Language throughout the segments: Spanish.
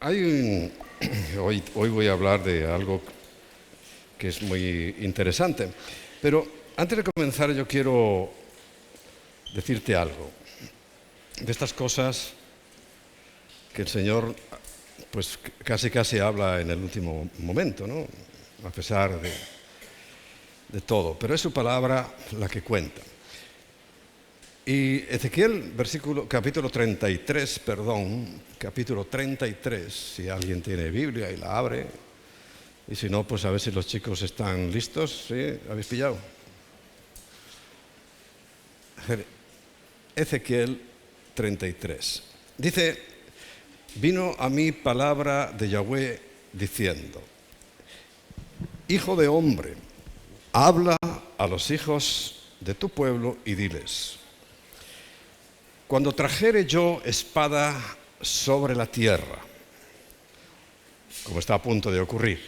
Hay un- hoy voy a hablar de algo que es muy interesante, pero antes de comenzar yo quiero decirte algo de estas cosas que el Señor pues casi habla en el último momento, ¿no? A pesar de todo, pero es su palabra la que cuenta. Y Ezequiel, capítulo 33, capítulo 33, si alguien tiene Biblia y la abre, y si no, pues a ver si los chicos están listos, ¿sí? ¿Habéis pillado? Ezequiel 33. Dice, vino a mí palabra de Yahweh diciendo, Hijo de hombre, habla a los hijos de tu pueblo y diles, cuando trajere yo espada sobre la tierra, como está a punto de ocurrir,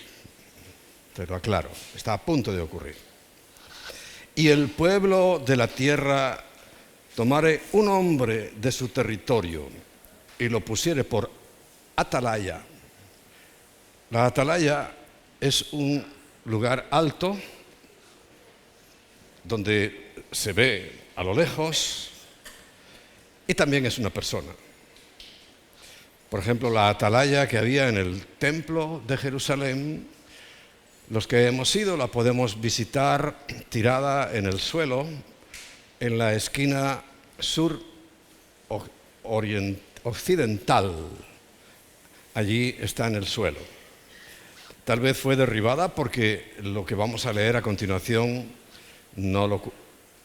te lo aclaro, está a punto de ocurrir, y el pueblo de la tierra tomare un hombre de su territorio y lo pusiere por atalaya. La atalaya es un lugar alto donde se ve a lo lejos y también es una persona. Por ejemplo, la atalaya que había en el templo de Jerusalén, los que hemos ido la podemos visitar tirada en el suelo en la esquina occidental. Allí está en el suelo. Tal vez fue derribada porque lo que vamos a leer a continuación no lo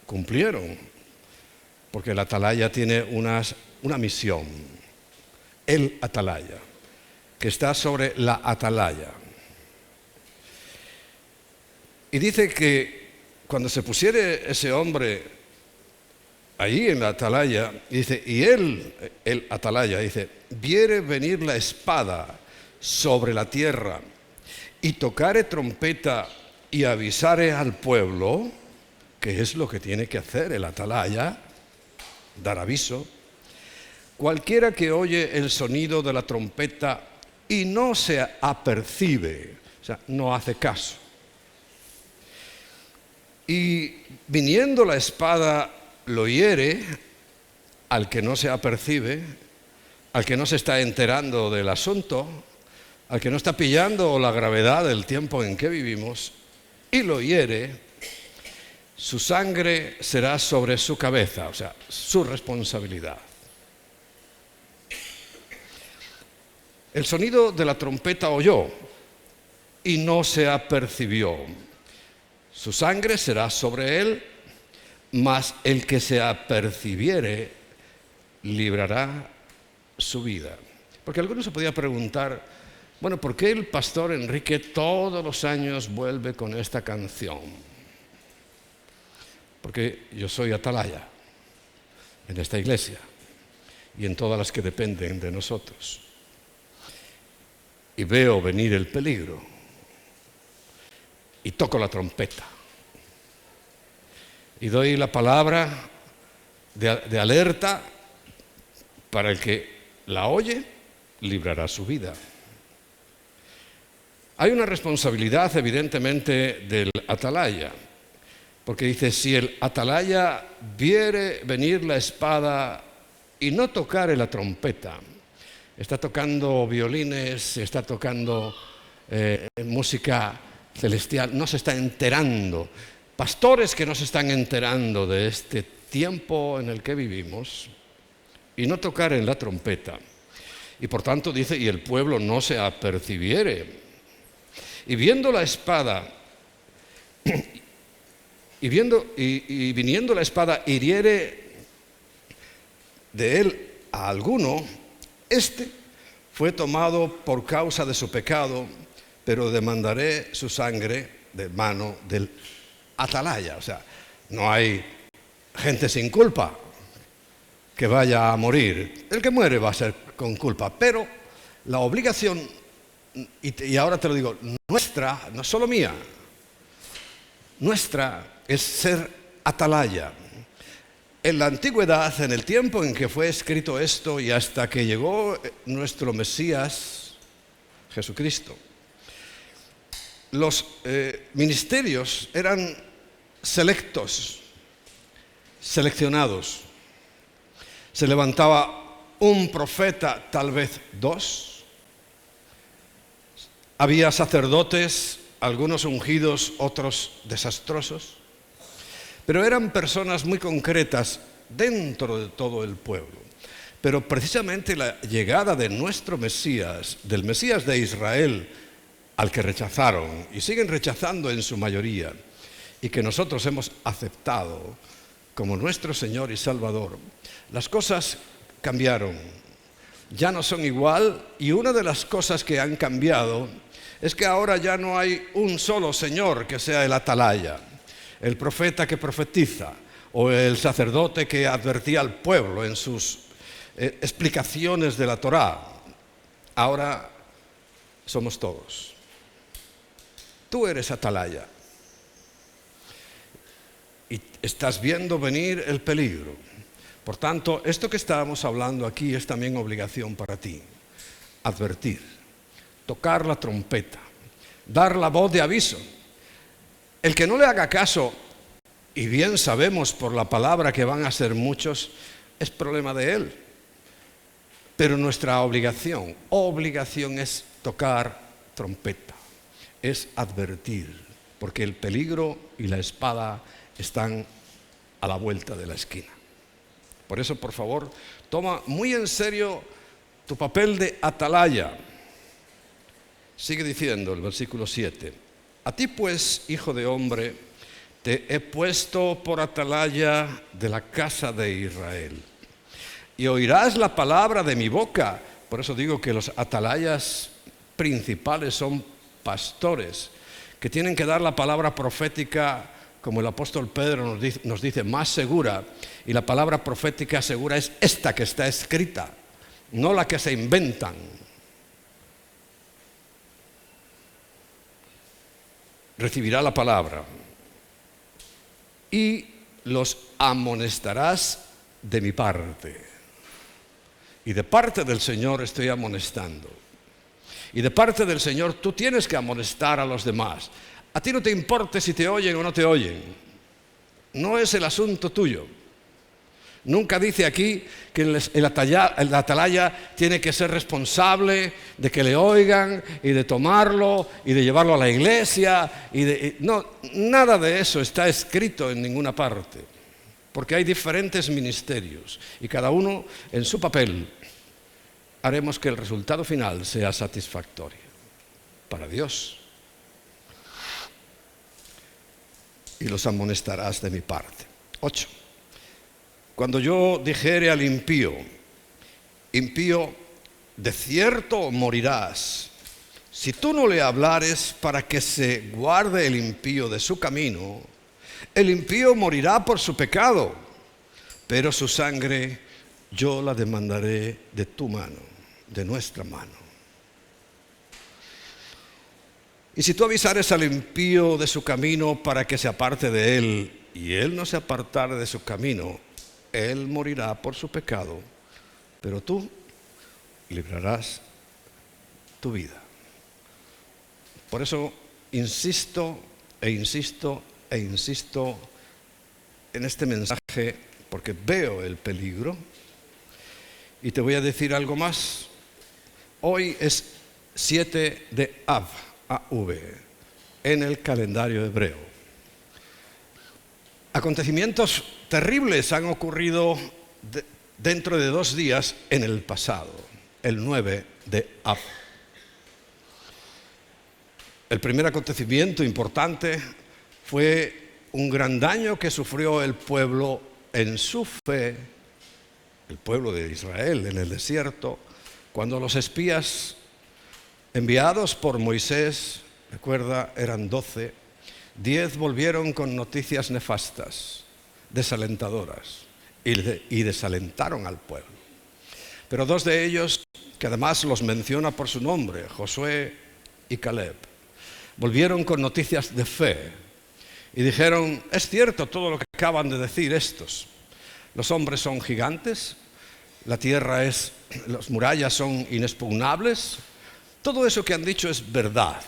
cumplieron, porque el atalaya tiene una misión, el atalaya, que está sobre la atalaya. Y dice que cuando se pusiere ese hombre allí en la atalaya, dice, y él, el atalaya, dice, viere venir la espada sobre la tierra y tocare trompeta y avisare al pueblo, que es lo que tiene que hacer el atalaya, dar aviso. Cualquiera que oye el sonido de la trompeta y no se apercibe, o sea, no hace caso. Y viniendo la espada lo hiere, al que no se apercibe, al que no se está enterando del asunto, al que no está pillando la gravedad del tiempo en que vivimos, y lo hiere, su sangre será sobre su cabeza, o sea, su responsabilidad. El sonido de la trompeta oyó y no se apercibió. Su sangre será sobre él, mas el que se apercibiere librará su vida. Porque algunos se podían preguntar, bueno, ¿por qué el pastor Enrique todos los años vuelve con esta canción? Porque yo soy atalaya en esta iglesia y en todas las que dependen de nosotros. Y veo venir el peligro y toco la trompeta y doy la palabra de alerta para el que la oye, librará su vida. Hay una responsabilidad evidentemente del atalaya, porque dice, si el atalaya viere venir la espada y no tocare la trompeta, está tocando violines, está tocando música celestial, no se está enterando. Pastores que no se están enterando de este tiempo en el que vivimos y no tocaren la trompeta. Y por tanto dice, y el pueblo no se apercibiere. Y viendo la espada, y viniendo la espada hiriere de él a alguno, este fue tomado por causa de su pecado, pero demandaré su sangre de mano del atalaya. O sea, no hay gente sin culpa que vaya a morir. El que muere va a ser con culpa, pero la obligación, y ahora te lo digo, nuestra, no solo mía, nuestra es ser atalaya. En la antigüedad, en el tiempo en que fue escrito esto y hasta que llegó nuestro Mesías, Jesucristo. Los ministerios eran selectos, seleccionados. Se levantaba un profeta, tal vez dos. Había sacerdotes, algunos ungidos, otros desastrosos. Pero eran personas muy concretas dentro de todo el pueblo. Pero precisamente la llegada de nuestro Mesías, del Mesías de Israel, al que rechazaron y siguen rechazando en su mayoría, y que nosotros hemos aceptado como nuestro Señor y Salvador, las cosas cambiaron. Ya no son igual, y una de las cosas que han cambiado es que ahora ya no hay un solo Señor que sea el atalaya, el profeta que profetiza o el sacerdote que advertía al pueblo en sus explicaciones de la Torá. Ahora somos todos. Tú eres atalaya y estás viendo venir el peligro. Por tanto, esto que estábamos hablando aquí es también obligación para ti. Advertir, tocar la trompeta, dar la voz de aviso. El que no le haga caso, y bien sabemos por la palabra que van a ser muchos, es problema de él. Pero nuestra obligación es tocar trompeta, es advertir, porque el peligro y la espada están a la vuelta de la esquina. Por eso, por favor, toma muy en serio tu papel de atalaya. Sigue diciendo el versículo 7. A ti pues, hijo de hombre, te he puesto por atalaya de la casa de Israel. Y oirás la palabra de mi boca. Por eso digo que los atalayas principales son pastores, que tienen que dar la palabra profética, como el apóstol Pedro nos dice, más segura. Y la palabra profética segura es esta que está escrita, no la que se inventan. Recibirá la palabra y los amonestarás de mi parte. Y de parte del Señor estoy amonestando. Y de parte del Señor tú tienes que amonestar a los demás. A ti no te importe si te oyen o no te oyen. No es el asunto tuyo. Nunca dice aquí que el atalaya tiene que ser responsable de que le oigan y de tomarlo y de llevarlo a la iglesia. No, nada de eso está escrito en ninguna parte. Porque hay diferentes ministerios y cada uno en su papel haremos que el resultado final sea satisfactorio para Dios. Y los amonestarás de mi parte. 8. Cuando yo dijere al impío, impío, de cierto morirás, si tú no le hablares para que se guarde el impío de su camino, el impío morirá por su pecado, pero su sangre yo la demandaré de tu mano, de nuestra mano. Y si tú avisares al impío de su camino para que se aparte de él, y él no se apartare de su camino, él morirá por su pecado, pero tú librarás tu vida. Por eso insisto e insisto e insisto en este mensaje, porque veo el peligro. Y te voy a decir algo más. Hoy es 7 de Av, en el calendario hebreo. Acontecimientos terribles han ocurrido dentro de 2 días en el pasado, el 9 de Av. El primer acontecimiento importante fue un gran daño que sufrió el pueblo en su fe, el pueblo de Israel en el desierto, cuando los espías enviados por Moisés, recuerda, eran 12, 10 volvieron con noticias nefastas, desalentadoras, y desalentaron al pueblo. Pero 2 de ellos, que además los menciona por su nombre, Josué y Caleb, volvieron con noticias de fe y dijeron, es cierto todo lo que acaban de decir estos. Los hombres son gigantes, la tierra las murallas son inexpugnables. todo eso que han dicho es verdad.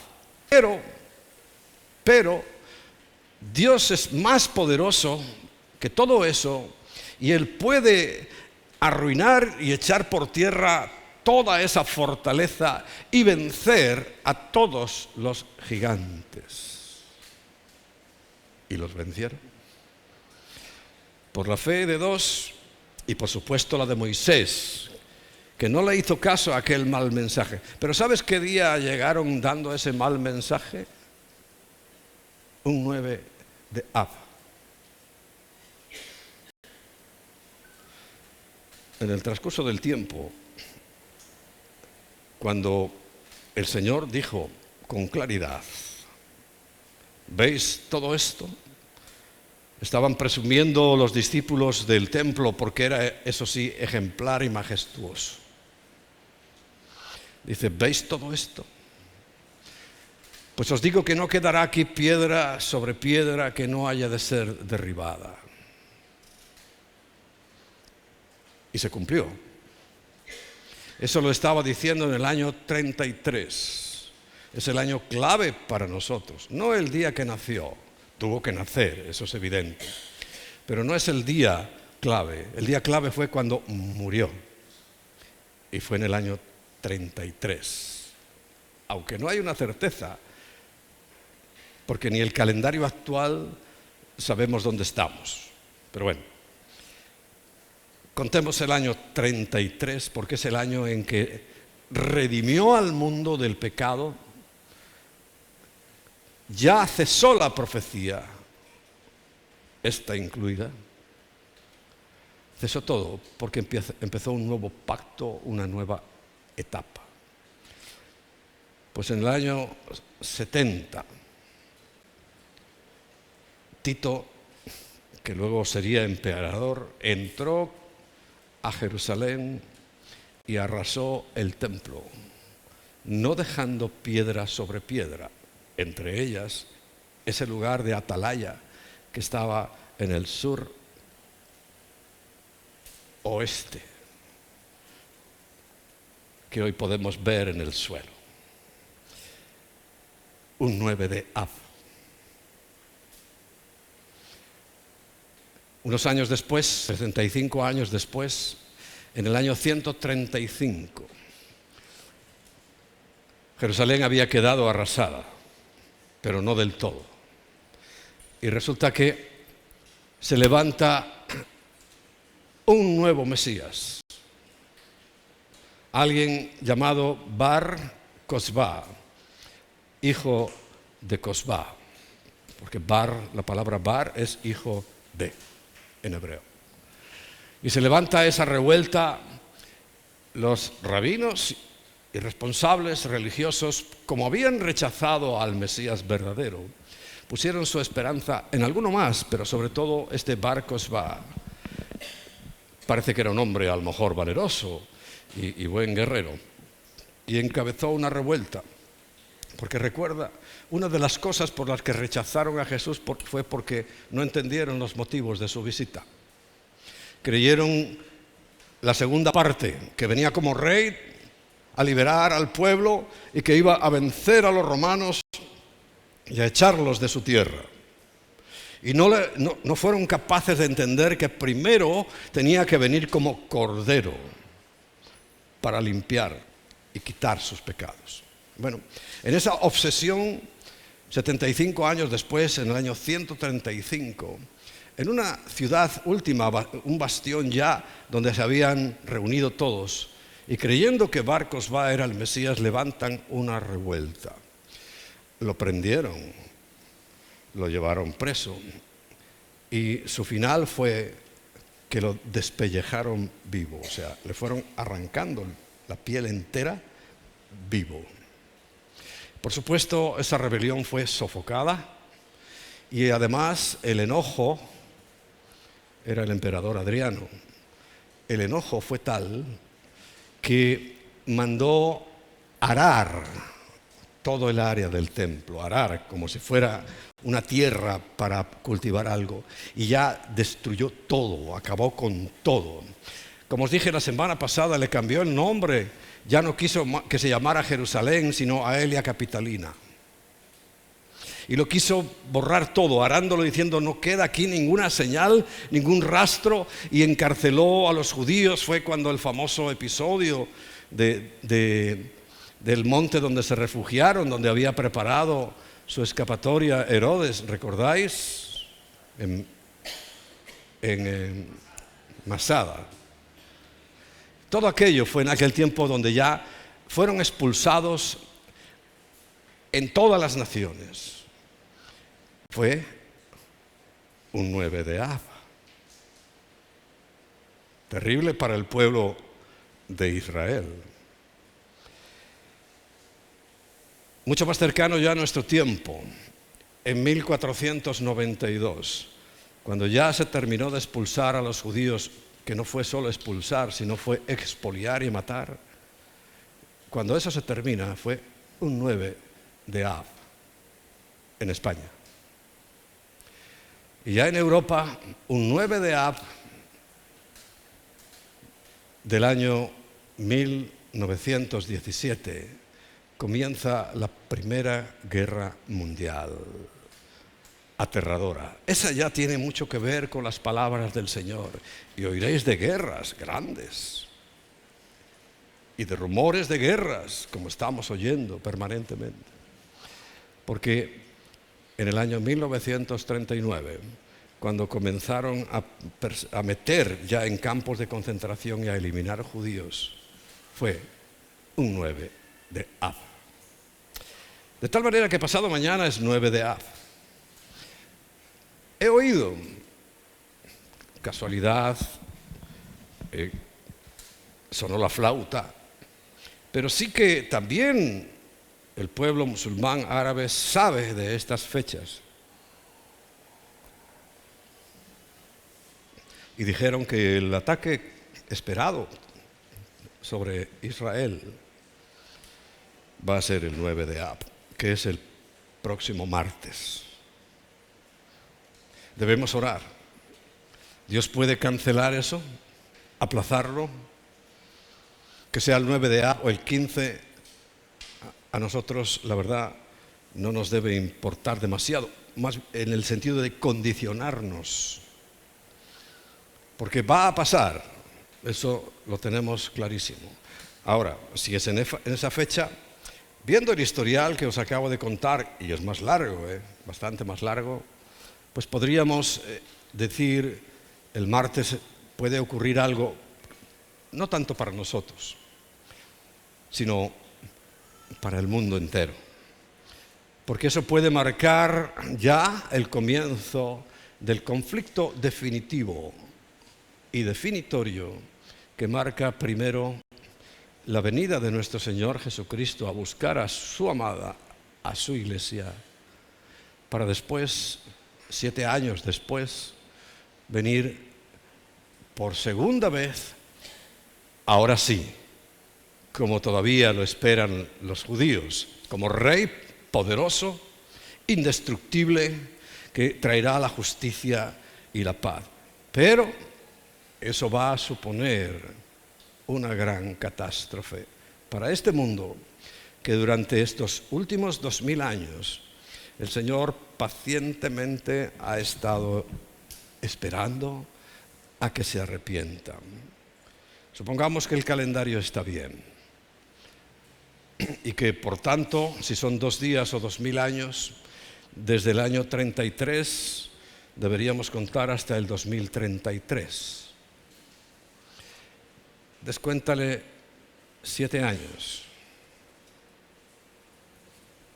Pero Dios es más poderoso que todo eso y Él puede arruinar y echar por tierra toda esa fortaleza y vencer a todos los gigantes. Y los vencieron. Por la fe de dos y por supuesto la de Moisés, que no le hizo caso a aquel mal mensaje. Pero ¿sabes qué día llegaron dando ese mal mensaje? Un 9 de Av. En el transcurso del tiempo, cuando el Señor dijo con claridad, ¿veis todo esto? Estaban presumiendo los discípulos del templo porque era, eso sí, ejemplar y majestuoso. Dice, ¿veis todo esto? Pues os digo que no quedará aquí piedra sobre piedra que no haya de ser derribada. Y se cumplió. Eso lo estaba diciendo en el año 33. Es el año clave para nosotros. No el día que nació. Tuvo que nacer, eso es evidente. Pero no es el día clave. El día clave fue cuando murió. Y fue en el año 33. Aunque no hay una certeza, porque ni el calendario actual sabemos dónde estamos. Pero bueno, contemos el año 33 porque es el año en que redimió al mundo del pecado. Ya cesó la profecía, esta incluida. Cesó todo porque empezó un nuevo pacto, una nueva etapa. Pues en el año 70, Tito, que luego sería emperador, entró a Jerusalén y arrasó el templo, no dejando piedra sobre piedra, entre ellas ese lugar de atalaya que estaba en el sur oeste, que hoy podemos ver en el suelo. Un 9 de Av. Unos años después, 65 años después, en el año 135, Jerusalén había quedado arrasada, pero no del todo. Y resulta que se levanta un nuevo Mesías, alguien llamado Bar Cosba, hijo de Cosba, porque la palabra Bar es hijo de, en hebreo. Y se levanta esa revuelta, los rabinos y responsables religiosos, como habían rechazado al Mesías verdadero, pusieron su esperanza en alguno más, pero sobre todo este Bar Cosba. Parece que era un hombre a lo mejor valeroso y buen guerrero, y encabezó una revuelta. Porque recuerda, una de las cosas por las que rechazaron a Jesús fue porque no entendieron los motivos de su visita. Creyeron la segunda parte, que venía como rey a liberar al pueblo y que iba a vencer a los romanos y a echarlos de su tierra. Y no fueron capaces de entender que primero tenía que venir como cordero para limpiar y quitar sus pecados. Bueno, en esa obsesión, 75 años después, en el año 135, en una ciudad última, un bastión ya donde se habían reunido todos, y creyendo que Bar Cosba era el Mesías, levantan una revuelta. Lo prendieron, lo llevaron preso, y su final fue que lo despellejaron vivo, o sea, le fueron arrancando la piel entera vivo. Por supuesto, esa rebelión fue sofocada y además el enojo, era el emperador Adriano, el enojo fue tal que mandó arar todo el área del templo, arar como si fuera una tierra para cultivar algo, y ya destruyó todo, acabó con todo. Como os dije la semana pasada, le cambió el nombre. Ya no quiso que se llamara Jerusalén, sino Aelia Capitalina. Y lo quiso borrar todo, arándolo, diciendo: no queda aquí ninguna señal, ningún rastro, y encarceló a los judíos. Fue cuando el famoso episodio del monte donde se refugiaron, donde había preparado su escapatoria Herodes, ¿recordáis? En Masada. Todo aquello fue en aquel tiempo donde ya fueron expulsados en todas las naciones. Fue un 9 de Av. Terrible para el pueblo de Israel. Mucho más cercano ya a nuestro tiempo, en 1492, cuando ya se terminó de expulsar a los judíos, que no fue solo expulsar, sino fue expoliar y matar. Cuando eso se termina, fue un 9 de Av en España. Y ya en Europa, un 9 de Av del año 1917, comienza la Primera Guerra Mundial. Aterradora. Esa ya tiene mucho que ver con las palabras del Señor. Y oiréis de guerras grandes y de rumores de guerras, como estamos oyendo permanentemente. Porque en el año 1939, cuando comenzaron a meter ya en campos de concentración y a eliminar judíos, fue un 9 de Av. De tal manera que pasado mañana es 9 de Av. He oído, casualidad, sonó la flauta, pero sí que también el pueblo musulmán árabe sabe de estas fechas. Y dijeron que el ataque esperado sobre Israel va a ser el 9 de Av, que es el próximo martes. Debemos orar. Dios puede cancelar eso, aplazarlo, que sea el 9 de Av o el 15. A nosotros, la verdad, no nos debe importar demasiado, más en el sentido de condicionarnos, porque va a pasar, eso lo tenemos clarísimo. Ahora, si es en esa fecha, viendo el historial que os acabo de contar, y es más largo, bastante más largo, pues podríamos decir, el martes puede ocurrir algo, no tanto para nosotros, sino para el mundo entero. Porque eso puede marcar ya el comienzo del conflicto definitivo y definitorio que marca primero la venida de nuestro Señor Jesucristo a buscar a su amada, a su iglesia, para después, 7 años después, venir por segunda vez, ahora sí, como todavía lo esperan los judíos, como rey poderoso, indestructible, que traerá la justicia y la paz. Pero eso va a suponer una gran catástrofe para este mundo que durante estos últimos 2000 años el Señor pacientemente ha estado esperando a que se arrepientan. Supongamos que el calendario está bien y que, por tanto, si son 2 días o 2000 años, desde el año 33 deberíamos contar hasta el 2033. Descuéntale 7 años.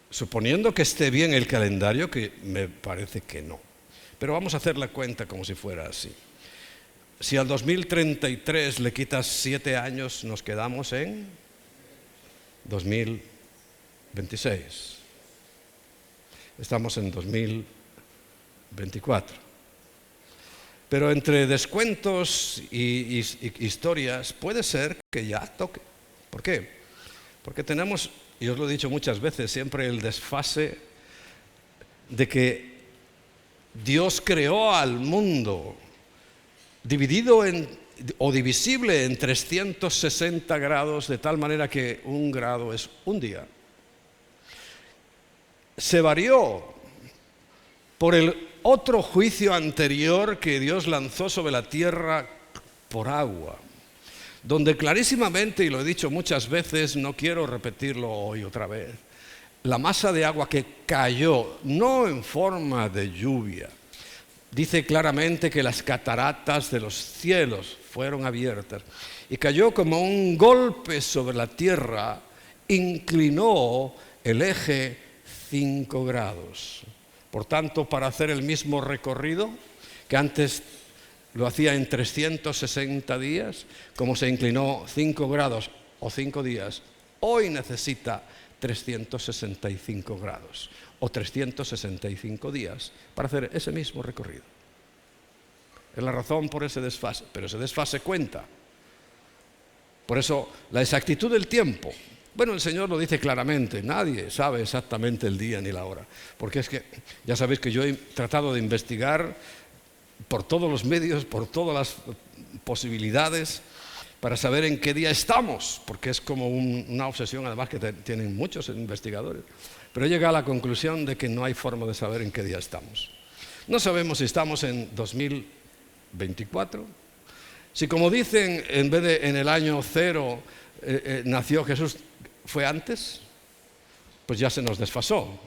Suponiendo que esté bien el calendario, que me parece que no. Pero vamos a hacer la cuenta como si fuera así. Si al 2033 le quitas 7 años, nos quedamos en 2026. Estamos en 2024. Pero entre descuentos y historias puede ser que ya toque. ¿Por qué? Porque tenemos, y os lo he dicho muchas veces, siempre el desfase de que Dios creó al mundo dividido en o divisible en 360 grados, de tal manera que un grado es un día. Se varió por el otro juicio anterior que Dios lanzó sobre la tierra por agua, donde clarísimamente, y lo he dicho muchas veces, no quiero repetirlo hoy otra vez, la masa de agua que cayó, no en forma de lluvia, dice claramente que las cataratas de los cielos fueron abiertas y cayó como un golpe sobre la tierra, inclinó el eje 5 grados. Por tanto, para hacer el mismo recorrido que antes lo hacía en 360 días, como se inclinó 5 grados o 5 días, hoy necesita 365 grados o 365 días para hacer ese mismo recorrido. Es la razón por ese desfase, pero ese desfase cuenta. Por eso, la exactitud del tiempo. Bueno, el Señor lo dice claramente, nadie sabe exactamente el día ni la hora, porque es que ya sabéis que yo he tratado de investigar por todos los medios, por todas las posibilidades, para saber en qué día estamos, porque es como una obsesión además que tienen muchos investigadores. Pero he llegado a la conclusión de que no hay forma de saber en qué día estamos. No sabemos si estamos en 2024, si como dicen, en vez de en el año 0 nació Jesús, fue antes, pues ya se nos desfasó,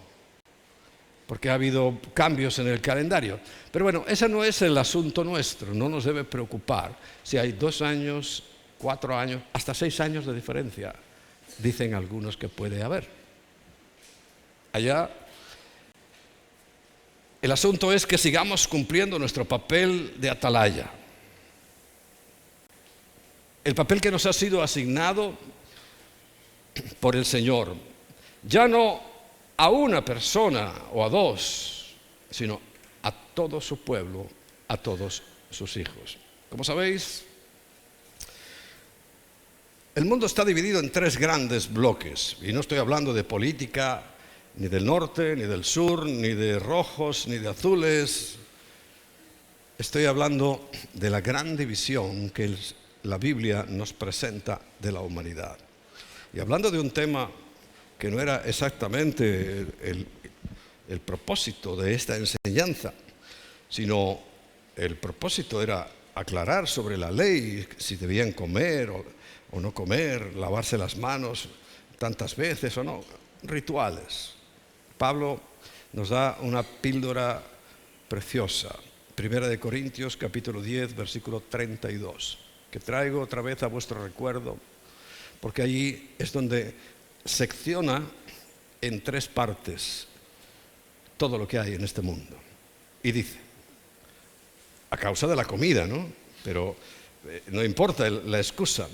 porque ha habido cambios en el calendario. Pero bueno, ese no es el asunto nuestro, no nos debe preocupar si hay 2 años, 4 años, hasta 6 años de diferencia, dicen algunos que puede haber. Allá, el asunto es que sigamos cumpliendo nuestro papel de atalaya. El papel que nos ha sido asignado por el Señor, ya no a una persona o a 2, sino a todo su pueblo, a todos sus hijos. Como sabéis, el mundo está dividido en 3 grandes bloques, y no estoy hablando de política, ni del norte, ni del sur, ni de rojos, ni de azules. Estoy hablando de la gran división que la Biblia nos presenta de la humanidad. Y hablando de un tema que no era exactamente el propósito de esta enseñanza, sino el propósito era aclarar sobre la ley, si debían comer o no comer, lavarse las manos tantas veces o no, rituales. Pablo nos da una píldora preciosa, 1 Corintios capítulo 10, versículo 32, que traigo otra vez a vuestro recuerdo, porque allí es donde secciona en 3 partes todo lo que hay en este mundo. Y dice, a causa de la comida, ¿no? Pero no importa la excusa,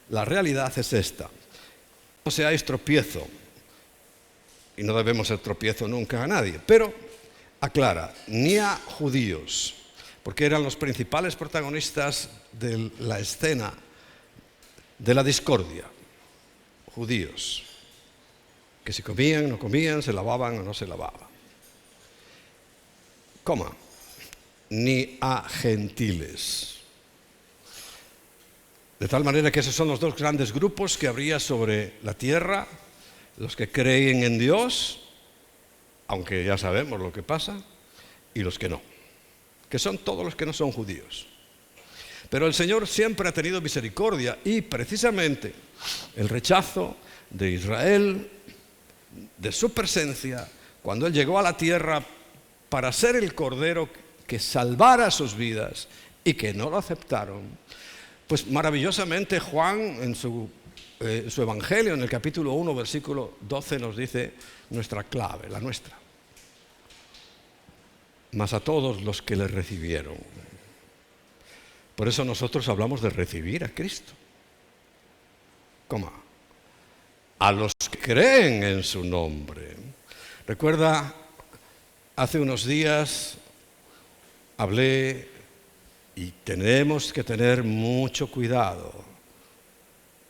la realidad es esta: no seáis tropiezo, y no debemos ser tropiezo nunca a nadie, pero aclara, ni a judíos, porque eran los principales protagonistas de la escena de la discordia, judíos, que si comían, no comían, se lavaban o no se lavaban. Coma, ni a gentiles. De tal manera que esos son los 2 grandes grupos que habría sobre la tierra: los que creen en Dios, aunque ya sabemos lo que pasa, y los que no, que son todos los que no son judíos. Pero el Señor siempre ha tenido misericordia, y precisamente el rechazo de Israel, de su presencia, cuando Él llegó a la tierra para ser el Cordero que salvara sus vidas y que no lo aceptaron, pues maravillosamente Juan en su Evangelio, en el capítulo 1, versículo 12, nos dice nuestra clave, la nuestra. Mas a todos los que le recibieron. Por eso nosotros hablamos de recibir a Cristo. ¿Cómo? A los que creen en su nombre. Recuerda, hace unos días hablé, y tenemos que tener mucho cuidado.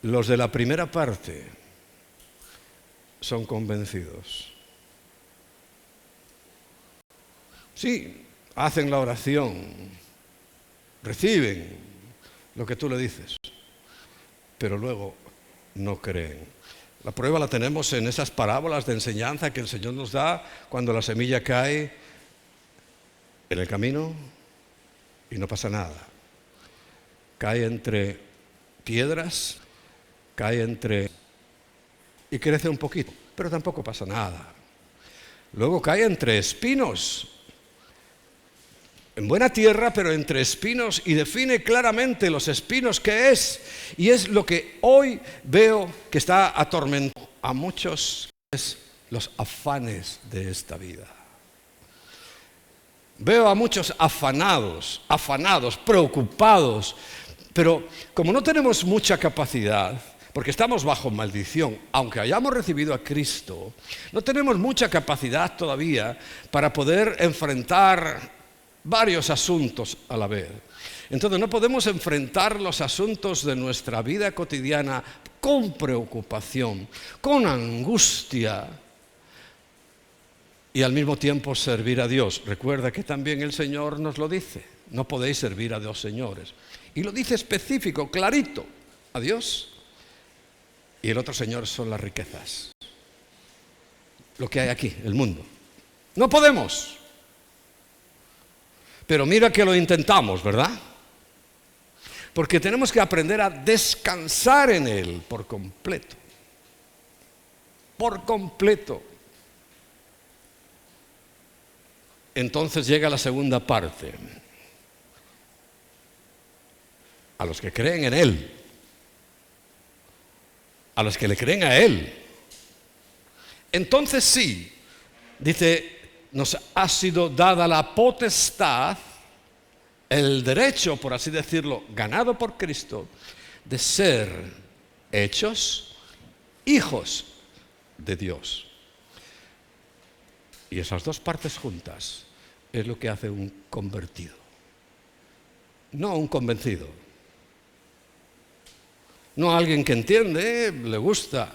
Los de la primera parte son convencidos. Sí, hacen la oración, reciben, lo que tú le dices, pero luego no creen. La prueba la tenemos en esas parábolas de enseñanza que el Señor nos da cuando la semilla cae en el camino y no pasa nada. Cae entre piedras, y crece un poquito, pero tampoco pasa nada. Luego cae entre espinos, en buena tierra, pero entre espinos, y define claramente los espinos qué es. Y es lo que hoy veo que está atormentando a muchos, es los afanes de esta vida. Veo a muchos afanados, preocupados, pero como no tenemos mucha capacidad, porque estamos bajo maldición, aunque hayamos recibido a Cristo, no tenemos mucha capacidad todavía para poder enfrentar varios asuntos a la vez. Entonces no podemos enfrentar los asuntos de nuestra vida cotidiana con preocupación, con angustia y al mismo tiempo servir a Dios. Recuerda que también el Señor nos lo dice, no podéis servir a dos señores. Y lo dice específico, clarito, a Dios y el otro señor son las riquezas. Lo que hay aquí, el mundo. No podemos. Pero mira que lo intentamos, ¿verdad? Porque tenemos que aprender a descansar en Él por completo. Por completo. Entonces llega la segunda parte. A los que creen en Él. A los que le creen a Él. Entonces sí, dice, nos ha sido dada la potestad, el derecho, por así decirlo, ganado por Cristo, de ser hechos hijos de Dios. Y esas dos partes juntas es lo que hace un convertido, no un convencido, no alguien que entiende, le gusta,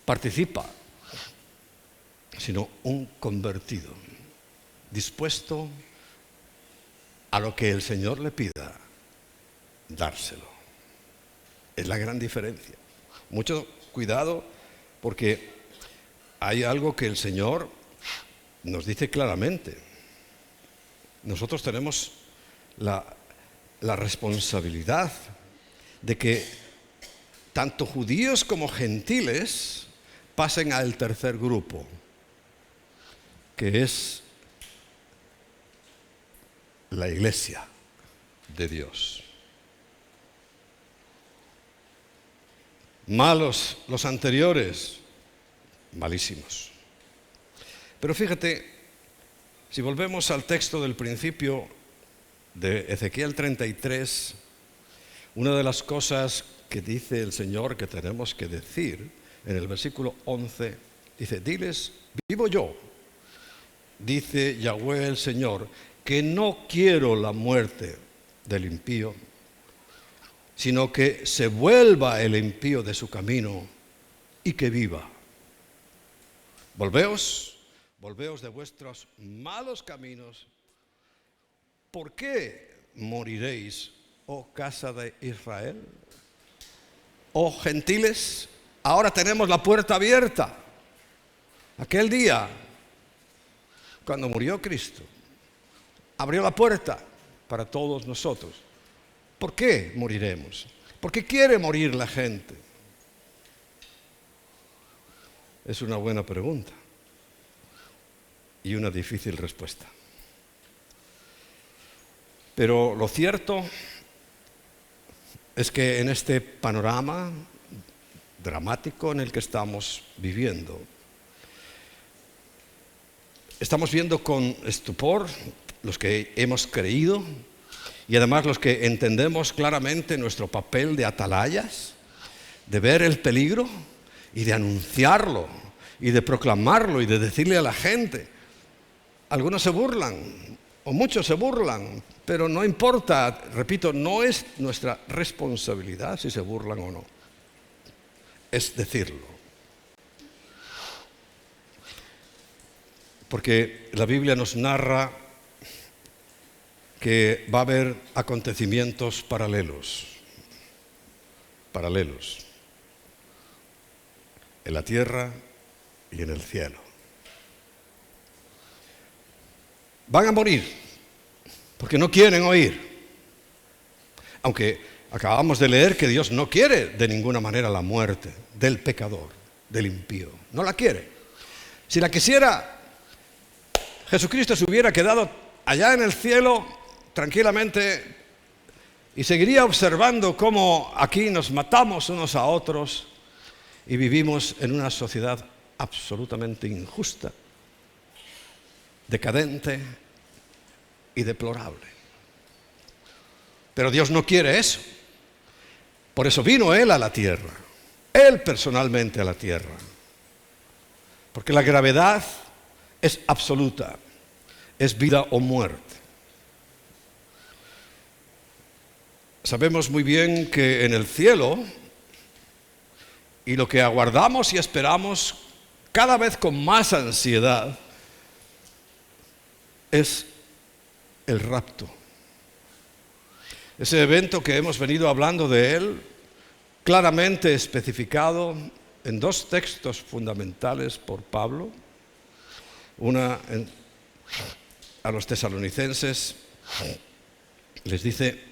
participa, sino un convertido, dispuesto a lo que el Señor le pida, dárselo. Es la gran diferencia. Mucho cuidado, porque hay algo que el Señor nos dice claramente. Nosotros tenemos la responsabilidad de que tanto judíos como gentiles pasen al tercer grupo, que es la iglesia de Dios. Malos los anteriores, malísimos. Pero fíjate, si volvemos al texto del principio de Ezequiel 33, una de las cosas que dice el Señor que tenemos que decir en el versículo 11, dice, diles, vivo yo, dice Yahweh el Señor, que no quiero la muerte del impío, sino que se vuelva el impío de su camino y que viva. Volveos de vuestros malos caminos. ¿Por qué moriréis, oh casa de Israel? Oh gentiles, ahora tenemos la puerta abierta. Aquel día, cuando murió Cristo, abrió la puerta para todos nosotros. ¿Por qué moriremos? ¿Por qué quiere morir la gente? Es una buena pregunta y una difícil respuesta. Pero lo cierto es que en este panorama dramático en el que estamos viviendo, estamos viendo con estupor los que hemos creído y además los que entendemos claramente nuestro papel de atalayas, de ver el peligro y de anunciarlo y de proclamarlo y de decirle a la gente. Algunos se burlan o muchos se burlan, pero no importa, repito, no es nuestra responsabilidad si se burlan o no, es decirlo. Porque la Biblia nos narra que va a haber acontecimientos paralelos en la tierra y en el cielo. Van a morir porque no quieren oír. Aunque acabamos de leer que Dios no quiere de ninguna manera la muerte del pecador, del impío. No la quiere. Si la quisiera, Jesucristo se hubiera quedado allá en el cielo tranquilamente y seguiría observando cómo aquí nos matamos unos a otros y vivimos en una sociedad absolutamente injusta, decadente y deplorable. Pero Dios no quiere eso. Por eso vino Él a la tierra, Él personalmente a la tierra. Porque la gravedad es absoluta, es vida o muerte. Sabemos muy bien que en el cielo, y lo que aguardamos y esperamos cada vez con más ansiedad, es el rapto. Ese evento que hemos venido hablando de él, claramente especificado en dos textos fundamentales por Pablo, una a los tesalonicenses, les dice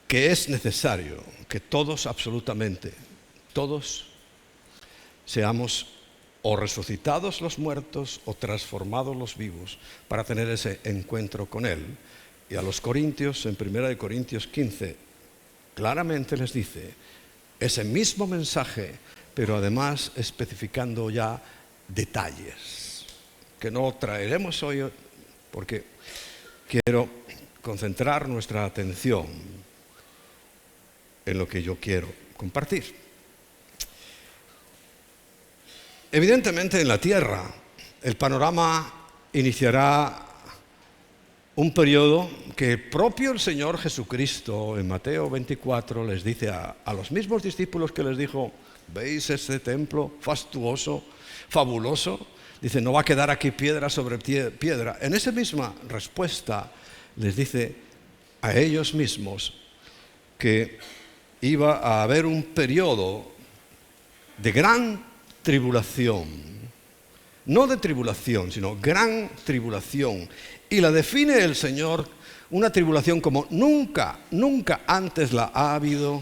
que es necesario que todos, absolutamente todos, seamos o resucitados los muertos o transformados los vivos para tener ese encuentro con Él. Y a los corintios, en 1 Corintios 15, claramente les dice ese mismo mensaje, pero además especificando ya detalles que no traeremos hoy porque quiero concentrar nuestra atención en lo que yo quiero compartir. Evidentemente en la tierra el panorama iniciará un periodo que propio el Señor Jesucristo en Mateo 24 les dice a los mismos discípulos que les dijo: ¿veis este templo fastuoso, fabuloso? Dice, no va a quedar aquí piedra sobre piedra. En esa misma respuesta les dice a ellos mismos que iba a haber un periodo de gran tribulación, no de tribulación, sino gran tribulación. Y la define el Señor, una tribulación como nunca antes la ha habido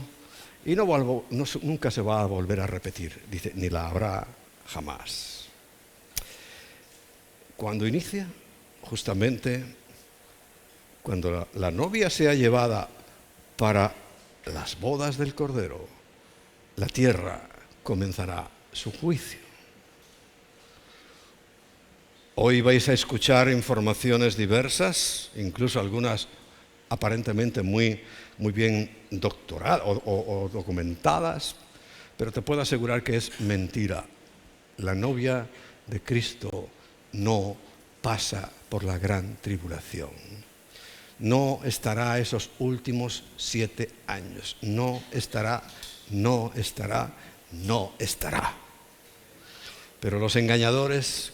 y nunca se va a volver a repetir. Dice, ni la habrá jamás. ¿Cuándo inicia? Justamente cuando la novia sea llevada para las bodas del Cordero, la tierra comenzará su juicio. Hoy vais a escuchar informaciones diversas, incluso algunas aparentemente muy bien doctoradas o documentadas, pero te puedo asegurar que es mentira. La novia de Cristo no pasa por la gran tribulación. No estará esos últimos 7 años. No estará. Pero los engañadores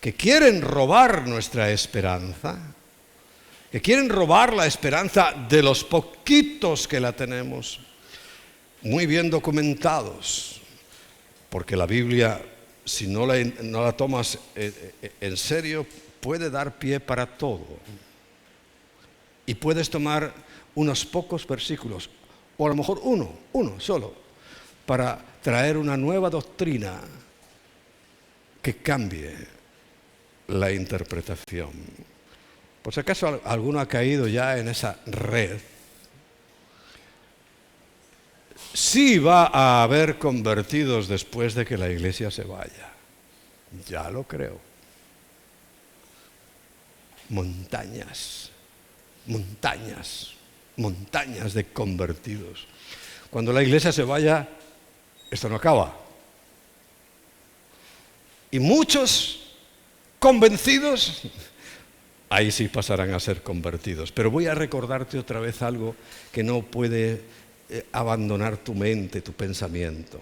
que quieren robar nuestra esperanza, que quieren robar la esperanza de los poquitos que la tenemos, muy bien documentados, porque la Biblia, si no la tomas en serio, puede dar pie para todo. Y puedes tomar unos pocos versículos, o a lo mejor uno solo, para traer una nueva doctrina que cambie la interpretación. Por si acaso alguno ha caído ya en esa red, sí va a haber convertidos después de que la iglesia se vaya. Ya lo creo. Montañas de convertidos. Cuando la iglesia se vaya, esto no acaba. Y muchos convencidos, ahí sí pasarán a ser convertidos. Pero voy a recordarte otra vez algo que no puede abandonar tu mente, tu pensamiento.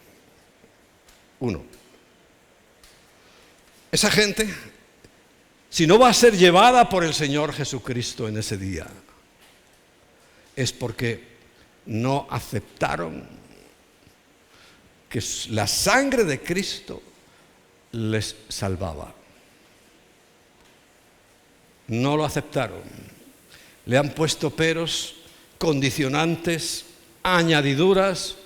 1. Esa gente si no va a ser llevada por el Señor Jesucristo en ese día, es porque no aceptaron que la sangre de Cristo les salvaba. No lo aceptaron. Le han puesto peros, condicionantes, añadiduras,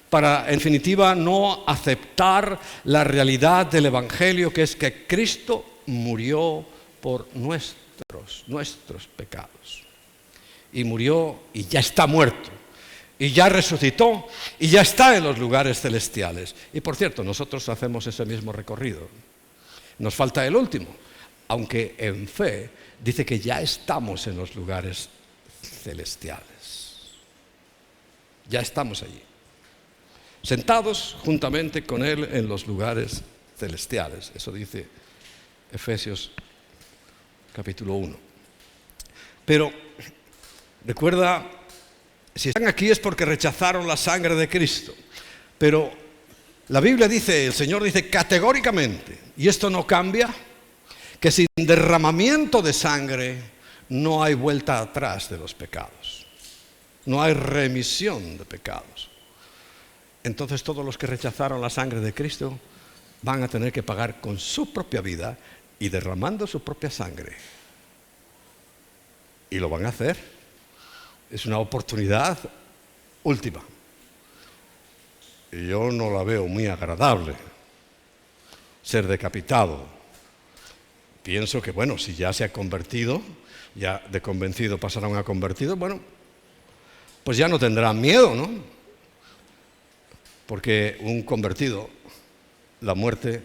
para, en definitiva, no aceptar la realidad del Evangelio, que es que Cristo murió por nuestros pecados. Y murió y ya está muerto. Y ya resucitó y ya está en los lugares celestiales. Y por cierto, nosotros hacemos ese mismo recorrido. Nos falta el último, aunque en fe dice que ya estamos en los lugares celestiales. Ya estamos allí, sentados juntamente con Él en los lugares celestiales. Eso dice Efesios capítulo 1. Pero recuerda, si están aquí es porque rechazaron la sangre de Cristo. Pero la Biblia dice, el Señor dice categóricamente, y esto no cambia, que sin derramamiento de sangre no hay vuelta atrás de los pecados. No hay remisión de pecados. Entonces todos los que rechazaron la sangre de Cristo van a tener que pagar con su propia vida y derramando su propia sangre. Y lo van a hacer. Es una oportunidad última. Y yo no la veo muy agradable, ser decapitado. Pienso que, bueno, si ya se ha convertido, ya de convencido pasarán a convertido, bueno, pues ya no tendrán miedo, ¿no? Porque un convertido, la muerte,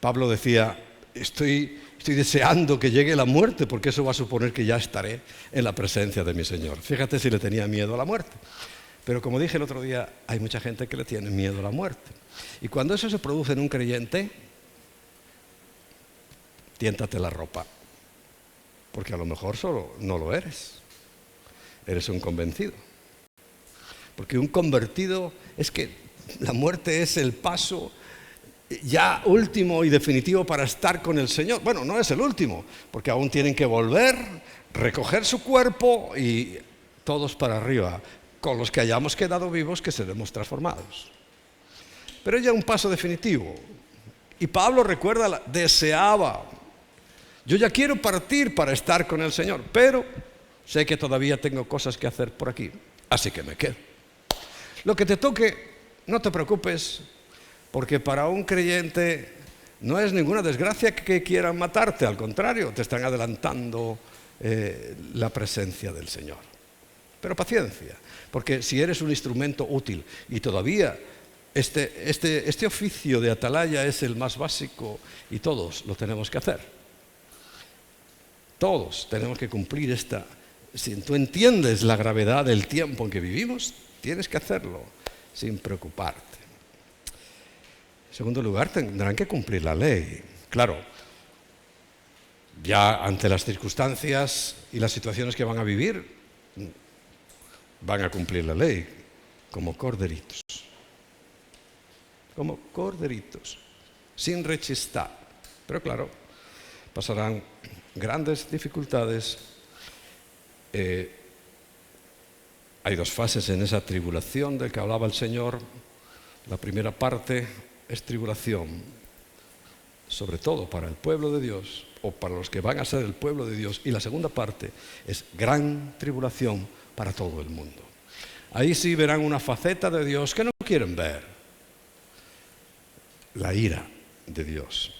Pablo decía, estoy deseando que llegue la muerte, porque eso va a suponer que ya estaré en la presencia de mi Señor. Fíjate si le tenía miedo a la muerte. Pero como dije el otro día, hay mucha gente que le tiene miedo a la muerte. Y cuando eso se produce en un creyente, tiéntate la ropa, porque a lo mejor solo no lo eres. Eres un convencido. Porque un convertido es que la muerte es el paso ya último y definitivo para estar con el Señor. Bueno, no es el último, porque aún tienen que volver, recoger su cuerpo y todos para arriba. Con los que hayamos quedado vivos, que seremos transformados. Pero es ya un paso definitivo. Y Pablo, recuerda, deseaba. Yo ya quiero partir para estar con el Señor, pero sé que todavía tengo cosas que hacer por aquí, así que me quedo. Lo que te toque, no te preocupes, porque para un creyente no es ninguna desgracia que quieran matarte, al contrario, te están adelantando la presencia del Señor. Pero paciencia, porque si eres un instrumento útil y todavía este oficio de atalaya es el más básico y todos lo tenemos que hacer. Todos tenemos que cumplir esta. Si tú entiendes la gravedad del tiempo en que vivimos, tienes que hacerlo sin preocuparte. En segundo lugar, tendrán que cumplir la ley. Claro, ya ante las circunstancias y las situaciones que van a vivir, van a cumplir la ley como corderitos. Como corderitos, sin rechistar. Pero claro, pasarán grandes dificultades. Hay dos fases en esa tribulación del que hablaba el Señor. La primera parte es tribulación, sobre todo para el pueblo de Dios, o para los que van a ser el pueblo de Dios. Y la segunda parte es gran tribulación para todo el mundo. Ahí sí verán una faceta de Dios que no quieren ver. La ira de Dios.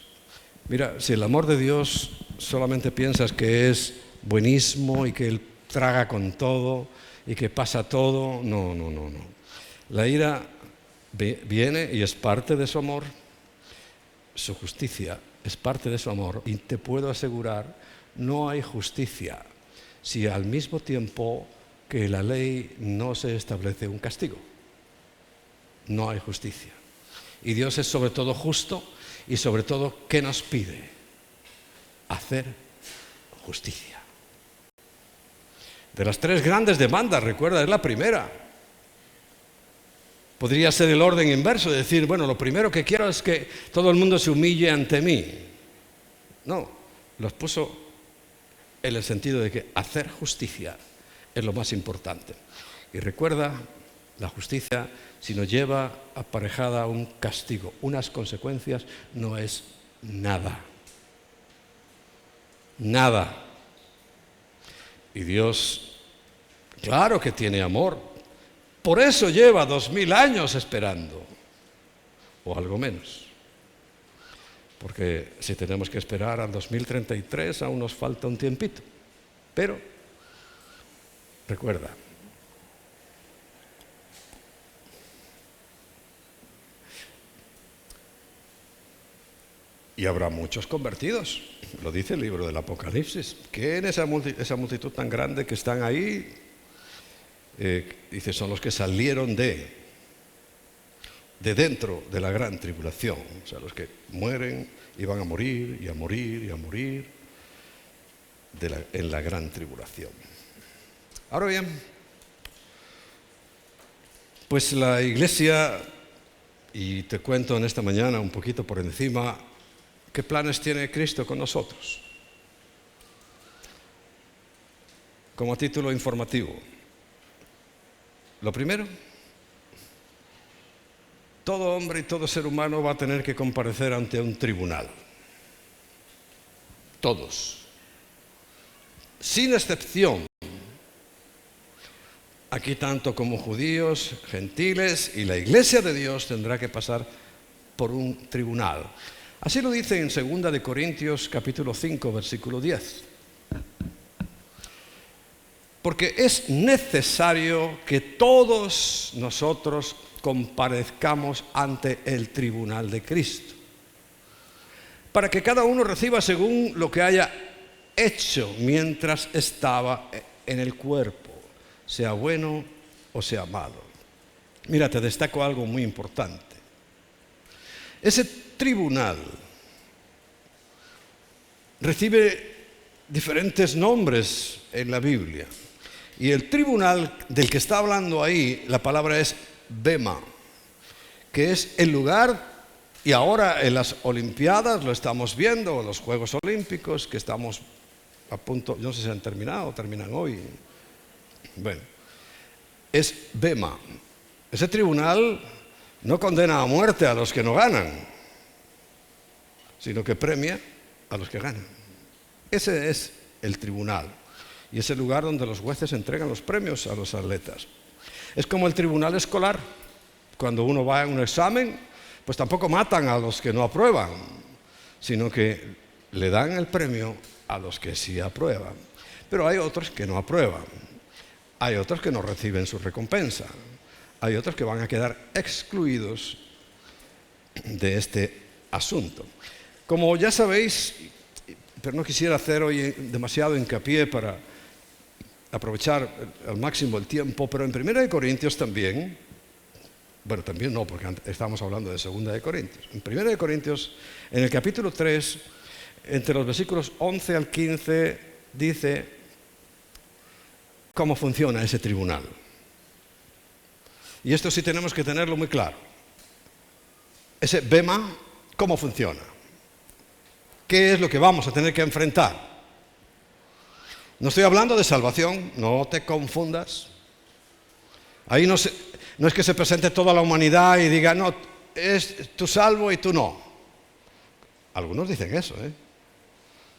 Mira, si el amor de Dios solamente piensas que es buenismo y que Él traga con todo y que pasa todo, no. La ira viene y es parte de su amor, su justicia es parte de su amor, y te puedo asegurar, no hay justicia si al mismo tiempo que la ley no se establece un castigo. No hay justicia. Y Dios es sobre todo justo y sobre todo, ¿qué nos pide? Hacer justicia. De las tres grandes demandas, recuerda, es la primera. Podría ser el orden inverso, de decir, bueno, lo primero que quiero es que todo el mundo se humille ante mí. No, los puso en el sentido de que hacer justicia es lo más importante. Y recuerda, la justicia, si nos lleva aparejada un castigo, unas consecuencias, no es nada. Nada. Y Dios, claro que tiene amor. Por eso lleva 2000 años esperando, o algo menos. Porque si tenemos que esperar al 2033, aún nos falta un tiempito. Pero, recuerda, y habrá muchos convertidos, lo dice el libro del Apocalipsis, que en esa multitud tan grande que están ahí, dice, son los que salieron de dentro de la gran tribulación, o sea, los que mueren y van a morir y a morir y a morir en la gran tribulación. Ahora bien, pues la Iglesia, y te cuento en esta mañana un poquito por encima, ¿qué planes tiene Cristo con nosotros? Como título informativo. Lo primero, todo hombre y todo ser humano va a tener que comparecer ante un tribunal. Todos. Sin excepción. Aquí tanto como judíos, gentiles y la Iglesia de Dios tendrá que pasar por un tribunal. Así lo dice en 2 de Corintios capítulo 5, versículo 10. Porque es necesario que todos nosotros comparezcamos ante el tribunal de Cristo, para que cada uno reciba según lo que haya hecho mientras estaba en el cuerpo, sea bueno o sea malo. Mira, te destaco algo muy importante. Ese tribunal recibe diferentes nombres en la Biblia. Y el tribunal del que está hablando ahí, la palabra es Bema, que es el lugar, y ahora en las Olimpiadas lo estamos viendo, en los Juegos Olímpicos, que estamos a punto, no sé si han terminado o terminan hoy. Bueno, es Bema. Ese tribunal no condena a muerte a los que no ganan, sino que premia a los que ganan. Ese es el tribunal. Y es el lugar donde los jueces entregan los premios a los atletas. Es como el tribunal escolar. Cuando uno va a un examen, pues tampoco matan a los que no aprueban, sino que le dan el premio a los que sí aprueban. Pero hay otros que no aprueban. Hay otros que no reciben su recompensa. Hay otros que van a quedar excluidos de este asunto. Como ya sabéis, pero no quisiera hacer hoy demasiado hincapié para aprovechar al máximo el tiempo, pero en 1 Corintios también, bueno, también no, porque estamos hablando de 2 Corintios. En 1 Corintios, en el capítulo 3, entre los versículos 11 al 15, dice cómo funciona ese tribunal. Y esto sí tenemos que tenerlo muy claro. Ese Bema, ¿cómo funciona? ¿Qué es lo que vamos a tener que enfrentar? No estoy hablando de salvación, no te confundas. Ahí no es que se presente toda la humanidad y diga, no, es tú salvo y tú no. Algunos dicen eso,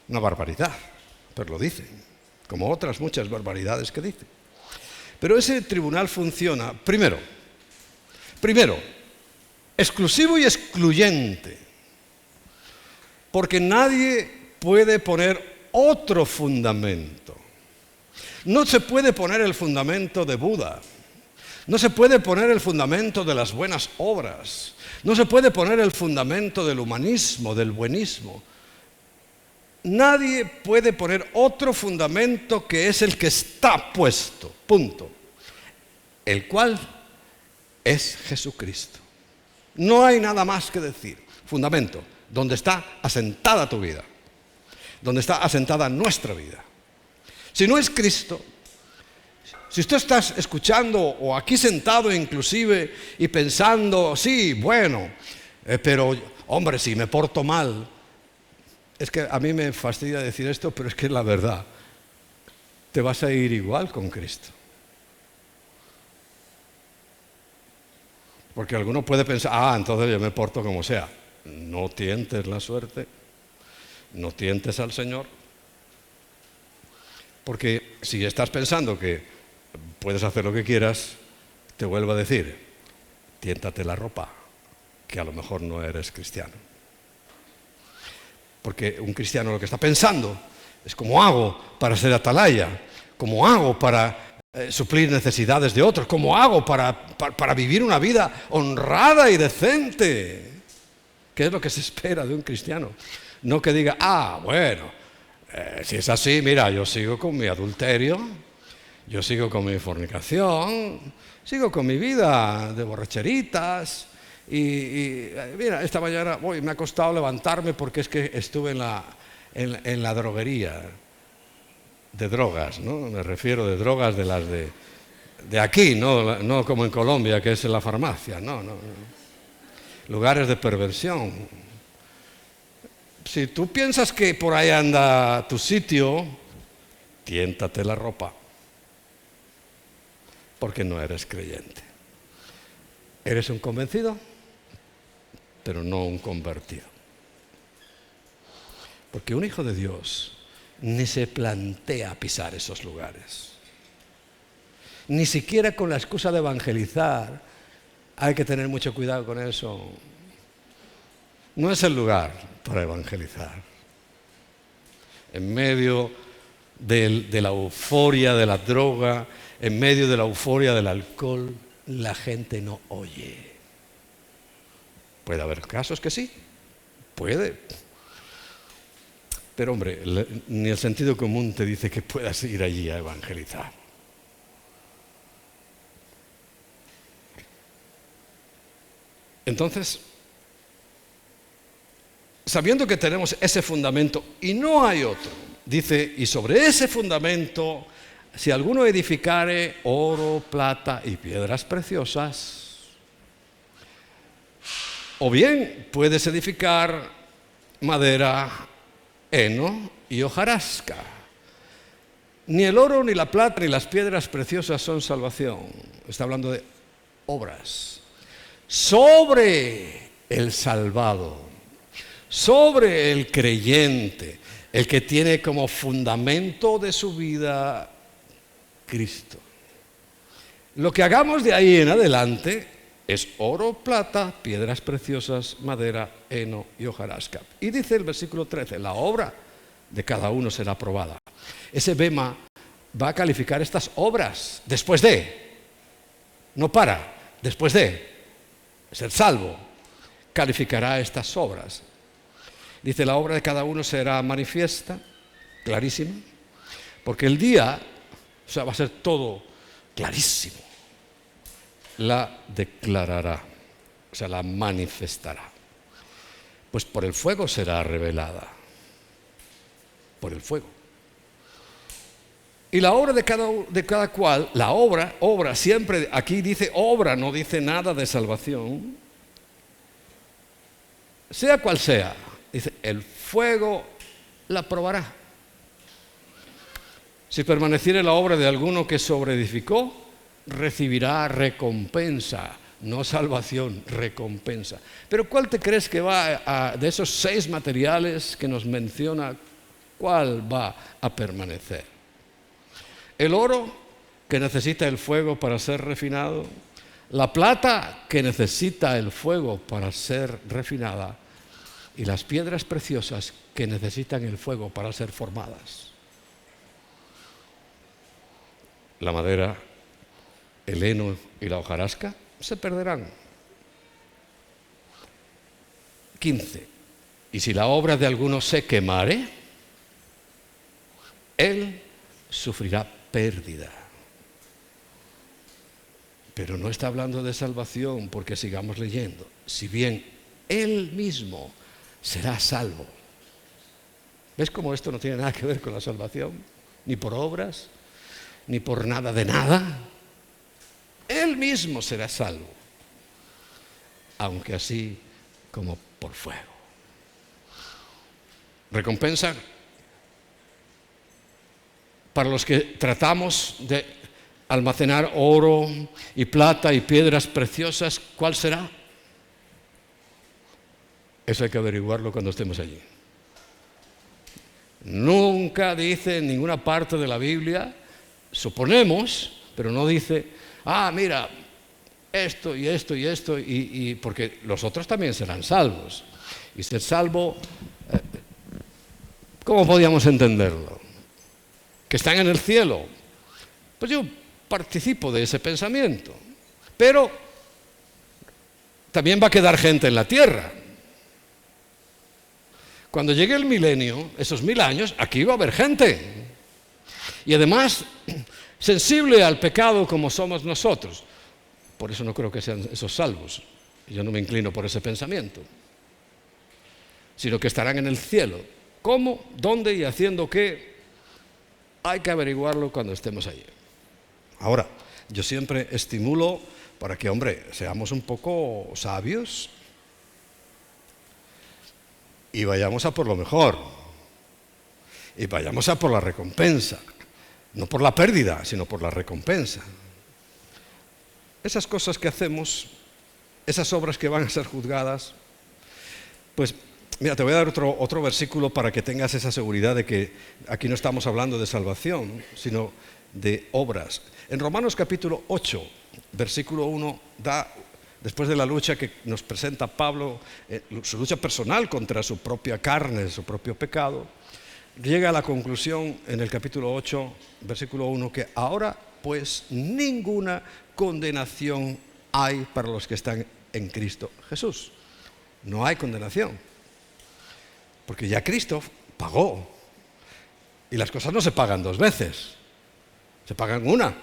una barbaridad, pero lo dicen, como otras muchas barbaridades que dicen. Pero ese tribunal funciona, primero, exclusivo y excluyente, porque nadie puede poner otro fundamento. No se puede poner el fundamento de Buda, no se puede poner el fundamento de las buenas obras, no se puede poner el fundamento del humanismo, del buenismo. Nadie puede poner otro fundamento que es el que está puesto, punto. El cual es Jesucristo. No hay nada más que decir. Fundamento, donde está asentada tu vida, donde está asentada nuestra vida. Si no es Cristo, si tú estás escuchando o aquí sentado inclusive y pensando, sí, bueno, pero hombre, si me porto mal, Es que a mí me fastidia decir esto, pero es que es la verdad. Te vas a ir igual con Cristo. Porque alguno puede pensar, entonces yo me porto como sea. No tientes la suerte, no tientes al Señor. Porque si estás pensando que puedes hacer lo que quieras, te vuelvo a decir, tiéntate la ropa, que a lo mejor no eres cristiano. Porque un cristiano lo que está pensando es cómo hago para ser atalaya, cómo hago para suplir necesidades de otros, cómo hago para vivir una vida honrada y decente. ¿Qué es lo que se espera de un cristiano? No que diga, bueno, si es así, mira, yo sigo con mi adulterio, yo sigo con mi fornicación, sigo con mi vida de borracheritas y mira, esta mañana me ha costado levantarme porque es que estuve en la droguería de drogas, ¿no? Me refiero de drogas de las de aquí, no como en Colombia, que es en la farmacia, no. Lugares de perversión. Si tú piensas que por ahí anda tu sitio, tiéntate la ropa, porque no eres creyente. Eres un convencido, pero no un convertido. Porque un hijo de Dios ni se plantea pisar esos lugares. Ni siquiera con la excusa de evangelizar. Hay que tener mucho cuidado con eso. No es el lugar para evangelizar. En medio de la euforia de la droga, en medio de la euforia del alcohol, la gente no oye. Puede haber casos que sí, puede. Pero hombre, ni el sentido común te dice que puedas ir allí a evangelizar. Entonces, sabiendo que tenemos ese fundamento y no hay otro, dice, y sobre ese fundamento, si alguno edificare oro, plata y piedras preciosas, o bien puedes edificar madera, heno y hojarasca. Ni el oro, ni la plata, ni las piedras preciosas son salvación. Está hablando de obras. Sobre el salvado, sobre el creyente, el que tiene como fundamento de su vida Cristo. Lo que hagamos de ahí en adelante es oro, plata, piedras preciosas, madera, heno y hojarasca. Y dice el versículo 13, la obra de cada uno será aprobada. Ese bema va a calificar estas obras después de, no para, después de ser salvo, calificará estas obras. Dice, la obra de cada uno será manifiesta, clarísima, porque el día, va a ser todo clarísimo. La declarará, la manifestará. Pues por el fuego será revelada. Por el fuego. Y la obra de cada cual, la obra, siempre aquí dice obra, no dice nada de salvación. Sea cual sea, dice, el fuego la probará. Si permaneciere la obra de alguno que sobreedificó, recibirá recompensa, no salvación, recompensa. Pero ¿cuál te crees que va de esos 6 materiales que nos menciona, cuál va a permanecer? El oro, que necesita el fuego para ser refinado, la plata, que necesita el fuego para ser refinada, y las piedras preciosas, que necesitan el fuego para ser formadas. La madera, el heno y la hojarasca se perderán. 15. Y si la obra de alguno se quemare, él sufrirá pérdida. Pero no está hablando de salvación, porque sigamos leyendo. Si bien él mismo será salvo. ¿Ves cómo esto no tiene nada que ver con la salvación? Ni por obras, ni por nada de nada. Él mismo será salvo, aunque así como por fuego. Recompensa para los que tratamos de almacenar oro y plata y piedras preciosas, ¿cuál será? Eso hay que averiguarlo cuando estemos allí. Nunca dice en ninguna parte de la Biblia, suponemos, pero no dice, mira, esto y esto y esto, y porque los otros también serán salvos. Y ser salvo, ¿cómo podíamos entenderlo? ¿Que están en el cielo? Pues yo participo de ese pensamiento, pero también va a quedar gente en la tierra. Cuando llegue el milenio, esos 1000 años, aquí va a haber gente. Y además, sensible al pecado como somos nosotros. Por eso no creo que sean esos salvos. Yo no me inclino por ese pensamiento. Sino que estarán en el cielo. ¿Cómo? ¿Dónde? ¿Y haciendo qué? Hay que averiguarlo cuando estemos allí. Ahora, yo siempre estimulo para que, seamos un poco sabios y vayamos a por lo mejor. Y vayamos a por la recompensa. No por la pérdida, sino por la recompensa. Esas cosas que hacemos, esas obras que van a ser juzgadas, pues mira, te voy a dar otro versículo para que tengas esa seguridad de que aquí no estamos hablando de salvación, sino de obras. En Romanos capítulo 8, versículo 1, después de la lucha que nos presenta Pablo, su lucha personal contra su propia carne, su propio pecado, llega a la conclusión en el capítulo 8, versículo 1, que ahora pues ninguna condenación hay para los que están en Cristo Jesús. No hay condenación, porque ya Cristo pagó. Y las cosas no se pagan 2 veces, se pagan una.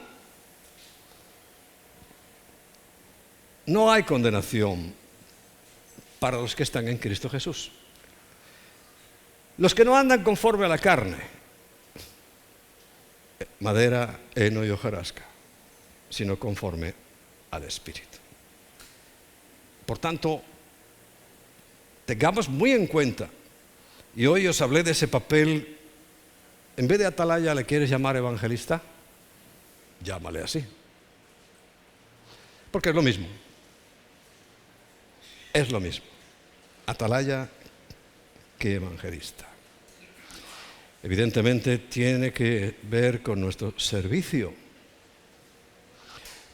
No hay condenación para los que están en Cristo Jesús. Los que no andan conforme a la carne, madera, heno y hojarasca, sino conforme al Espíritu. Por tanto, tengamos muy en cuenta, y hoy os hablé de ese papel, en vez de atalaya, ¿le quieres llamar evangelista? Llámale así. Porque es lo mismo. Es lo mismo. Atalaya que evangelista. Evidentemente tiene que ver con nuestro servicio,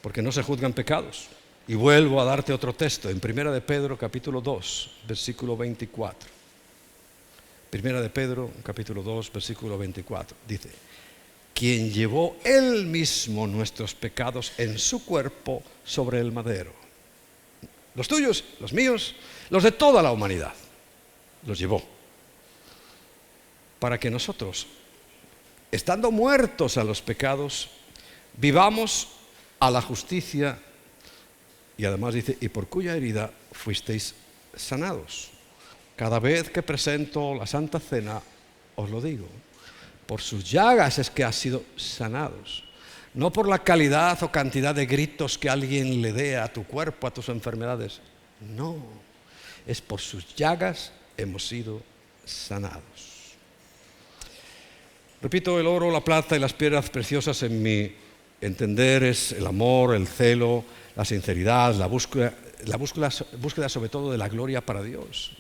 porque no se juzgan pecados. Y vuelvo a darte otro texto, en 1 de Pedro, capítulo 2, versículo 24. 1 de Pedro, capítulo 2, versículo 24, dice: quien llevó él mismo nuestros pecados en su cuerpo sobre el madero. Los tuyos, los míos, los de toda la humanidad, los llevó. Para que nosotros, estando muertos a los pecados, vivamos a la justicia. Y además dice, y por cuya herida fuisteis sanados. Cada vez que presento la Santa Cena, os lo digo, por sus llagas es que has sido sanados. No por la calidad o cantidad de gritos que alguien le dé a tu cuerpo, a tus enfermedades. No, es por sus llagas hemos sido sanados. Repito, el oro, la plata y las piedras preciosas en mi entender es el amor, el celo, la sinceridad, la búsqueda sobre todo de la gloria para Dios,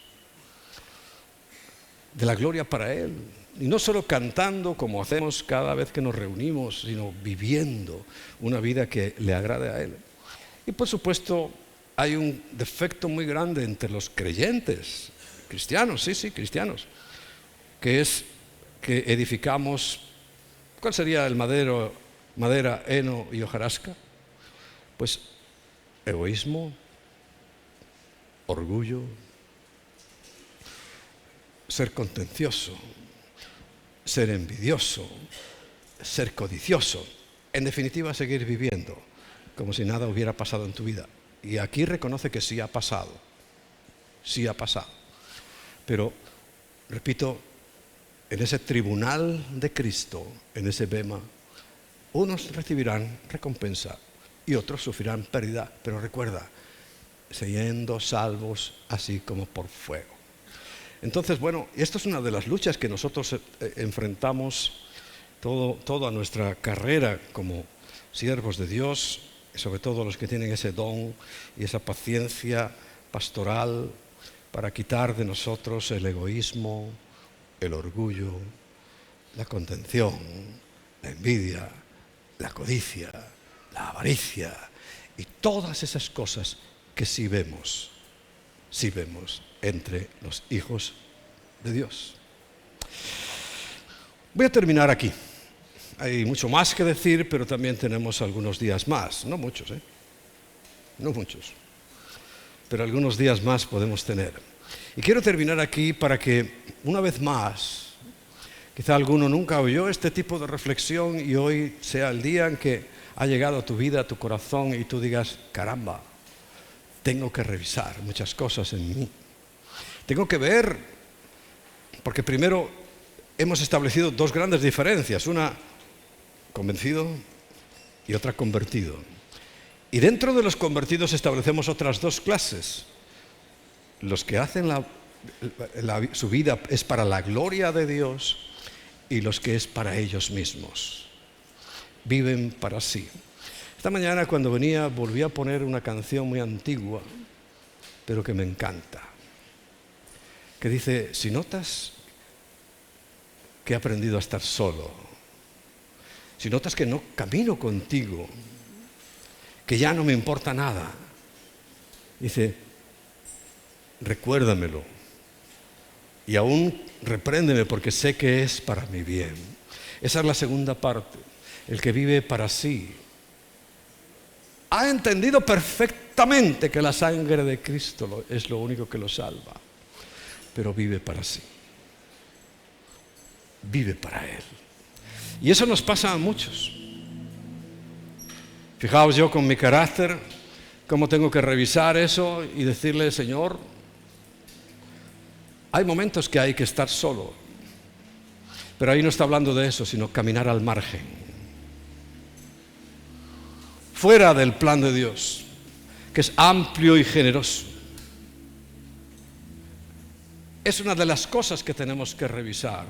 de la gloria para Él. Y no solo cantando como hacemos cada vez que nos reunimos, sino viviendo una vida que le agrade a Él. Y por supuesto hay un defecto muy grande entre los creyentes, cristianos, sí, cristianos, que es que edificamos, ¿cuál sería el madera, heno y hojarasca? Pues egoísmo, orgullo, ser contencioso, ser envidioso, ser codicioso. En definitiva, seguir viviendo como si nada hubiera pasado en tu vida. Y aquí reconoce que sí ha pasado. Sí ha pasado. Pero, repito, en ese tribunal de Cristo, en ese bema, unos recibirán recompensa y otros sufrirán pérdida, pero recuerda, siendo salvos así como por fuego. Entonces, bueno, esto es una de las luchas que nosotros enfrentamos toda nuestra carrera como siervos de Dios, y sobre todo los que tienen ese don y esa paciencia pastoral para quitar de nosotros el egoísmo, el orgullo, la contención, la envidia, la codicia, la avaricia y todas esas cosas que sí vemos entre los hijos de Dios. Voy a terminar aquí. Hay mucho más que decir, pero también tenemos algunos días más. No muchos, no muchos. Pero algunos días más podemos tener. Y quiero terminar aquí para que, una vez más, quizá alguno nunca oyó este tipo de reflexión y hoy sea el día en que ha llegado a tu vida, a tu corazón y tú digas, caramba, tengo que revisar muchas cosas en mí. Tengo que ver, porque primero hemos establecido dos grandes diferencias, una convencido y otra convertido. Y dentro de los convertidos establecemos otras dos clases. Los que hacen su vida es para la gloria de Dios y los que es para ellos mismos. Viven para sí. Esta mañana cuando venía volví a poner una canción muy antigua, pero que me encanta, que dice, si notas que he aprendido a estar solo, si notas que no camino contigo, que ya no me importa nada, dice, recuérdamelo y aún repréndeme porque sé que es para mi bien. Esa es la segunda parte. El que vive para sí ha entendido perfectamente que la sangre de Cristo es lo único que lo salva, pero vive para sí. Vive para Él. Y eso nos pasa a muchos. Fijaos yo con mi carácter, cómo tengo que revisar eso y decirle, Señor, hay momentos que hay que estar solo, pero ahí no está hablando de eso, sino caminar al margen, fuera del plan de Dios, que es amplio y generoso. Es una de las cosas que tenemos que revisar.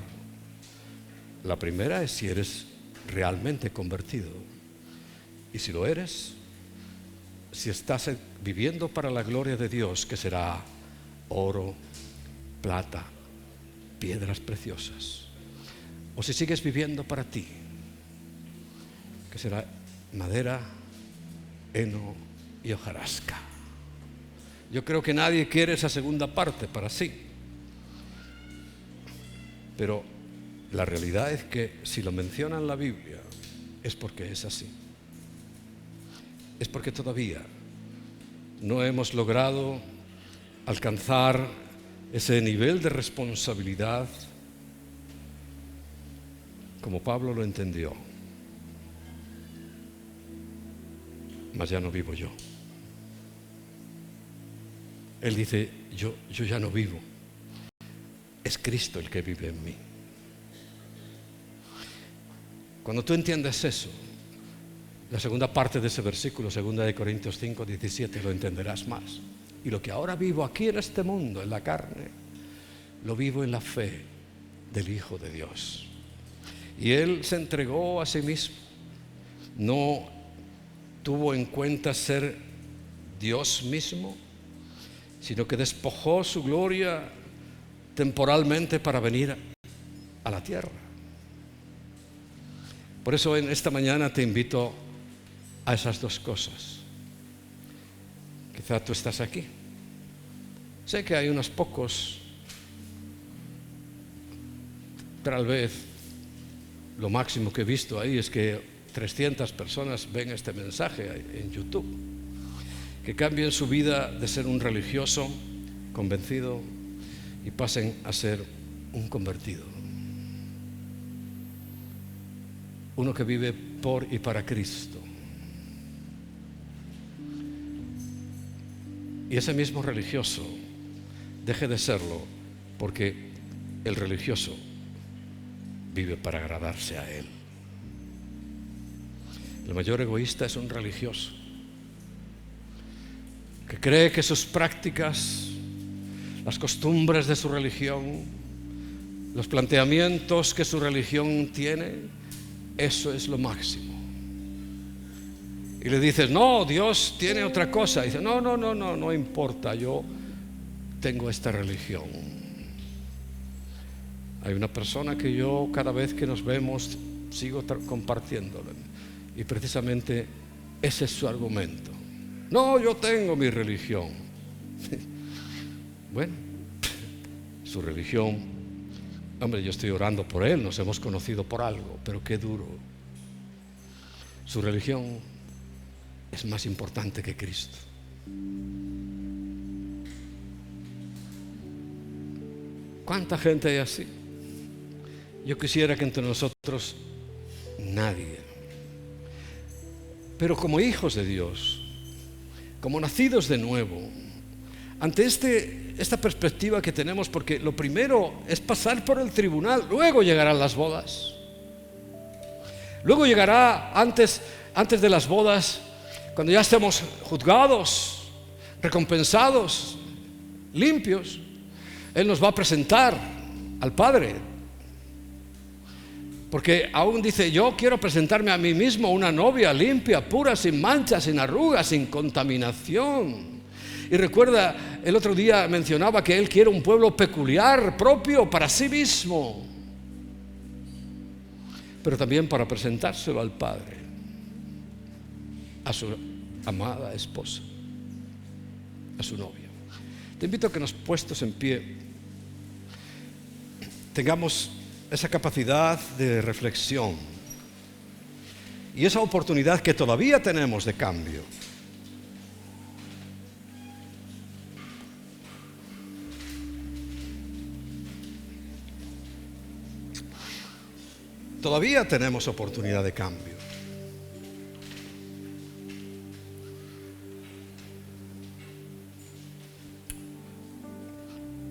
La primera es si eres realmente convertido. Y si lo eres, si estás viviendo para la gloria de Dios, que será oro, plata, piedras preciosas. O si sigues viviendo para ti, que será madera, heno y hojarasca. Yo creo que nadie quiere esa segunda parte para sí. Pero la realidad es que si lo menciona en la Biblia, es porque es así. Es porque todavía no hemos logrado alcanzar ese nivel de responsabilidad como Pablo lo entendió. Mas ya no vivo yo. Él dice, yo ya no vivo. Es Cristo el que vive en mí. Cuando tú entiendes eso, la segunda parte de ese versículo, 2 Corintios 5, 17, lo entenderás más. Y lo que ahora vivo aquí en este mundo, en la carne, lo vivo en la fe del Hijo de Dios. Y Él se entregó a sí mismo. No tuvo en cuenta ser Dios mismo, sino que despojó su gloria temporalmente para venir a la tierra. Por eso en esta mañana te invito a esas dos cosas. Quizá tú estás aquí. Sé que hay unos pocos, tal vez lo máximo que he visto ahí es que 300 personas ven este mensaje en YouTube, que cambien su vida de ser un religioso convencido y pasen a ser un convertido. Uno que vive por y para Cristo. Y ese mismo religioso deje de serlo porque el religioso vive para agradarse a Él. El mayor egoísta es un religioso que cree que sus prácticas las costumbres de su religión, los planteamientos que su religión tiene, eso es lo máximo. Y le dices, no, Dios tiene otra cosa. Y dice, no importa, yo tengo esta religión. Hay una persona que yo cada vez que nos vemos sigo compartiéndolo. Y precisamente ese es su argumento. No, yo tengo mi religión. Bueno, su religión, hombre, yo estoy orando por él, nos hemos conocido por algo, pero qué duro. Su religión es más importante que Cristo. ¿Cuánta gente hay así? Yo quisiera que entre nosotros nadie. Pero como hijos de Dios, como nacidos de nuevo, ante esta perspectiva que tenemos, porque lo primero es pasar por el tribunal, luego llegarán las bodas. Luego llegará antes de las bodas, cuando ya estemos juzgados, recompensados, limpios, Él nos va a presentar al Padre. Porque aún dice, yo quiero presentarme a mí mismo una novia limpia, pura, sin manchas, sin arrugas, sin contaminación. Y recuerda, el otro día mencionaba que Él quiere un pueblo peculiar, propio para sí mismo, pero también para presentárselo al Padre, a su amada esposa, a su novia. Te invito a que nos puestos en pie tengamos esa capacidad de reflexión y esa oportunidad que todavía tenemos de cambio. Todavía tenemos oportunidad de cambio.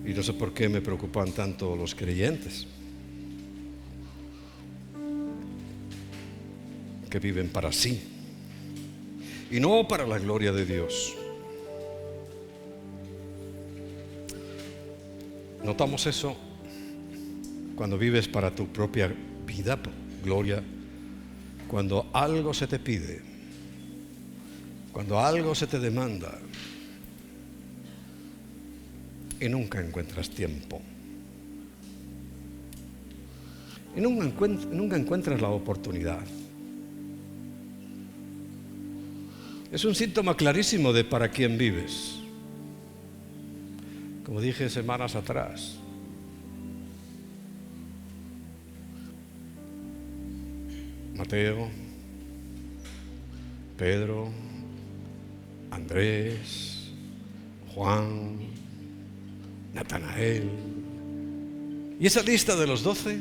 Y no sé por qué me preocupan tanto los creyentes que viven para sí y no para la gloria de Dios. Notamos eso cuando vives para tu propia vida, gloria, cuando algo se te pide, cuando algo se te demanda y nunca encuentras tiempo y nunca encuentras la oportunidad. Es un síntoma clarísimo de para quién vives. Como dije semanas atrás, Mateo, Pedro, Andrés, Juan, Natanael. Y esa lista de los 12,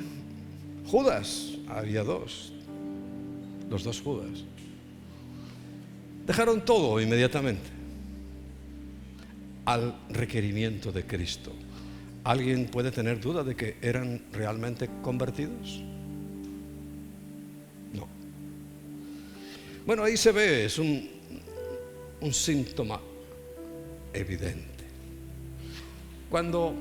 Judas, había dos, los dos Judas. Dejaron todo inmediatamente al requerimiento de Cristo. ¿Alguien puede tener duda de que eran realmente convertidos? No. Bueno, ahí se ve, es un síntoma evidente. Cuando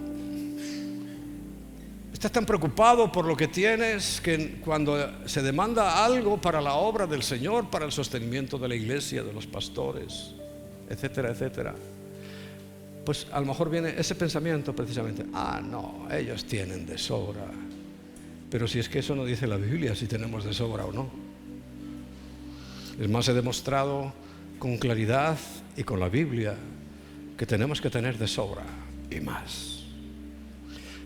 estás tan preocupado por lo que tienes, que cuando se demanda algo para la obra del Señor, para el sostenimiento de la iglesia, de los pastores, etcétera, etcétera, pues a lo mejor viene ese pensamiento precisamente, no, ellos tienen de sobra. Pero si es que eso no dice la Biblia, si tenemos de sobra o no. Es más, he demostrado con claridad y con la Biblia que tenemos que tener de sobra y más.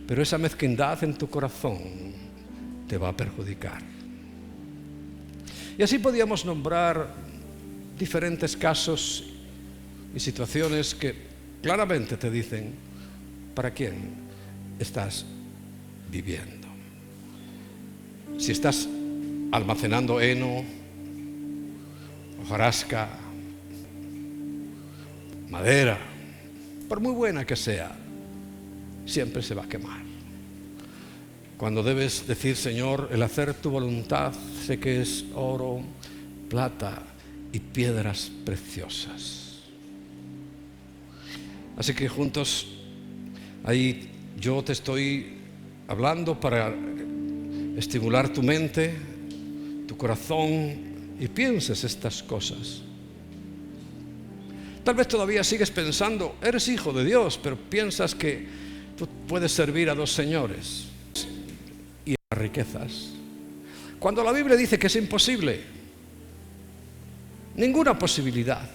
Pero esa mezquindad en tu corazón te va a perjudicar. Y así podíamos nombrar diferentes casos y situaciones que claramente te dicen para quién estás viviendo. Si estás almacenando heno, hojarasca, madera, por muy buena que sea, siempre se va a quemar. Cuando debes decir, Señor, el hacer tu voluntad sé que es oro, plata y piedras preciosas. Así que juntos Ahí yo te estoy hablando para estimular tu mente, tu corazón, y pienses estas cosas. Tal vez todavía sigues pensando, eres hijo de Dios, pero piensas que tú puedes servir a dos señores y a las riquezas. Cuando la Biblia dice que es imposible, ninguna posibilidad.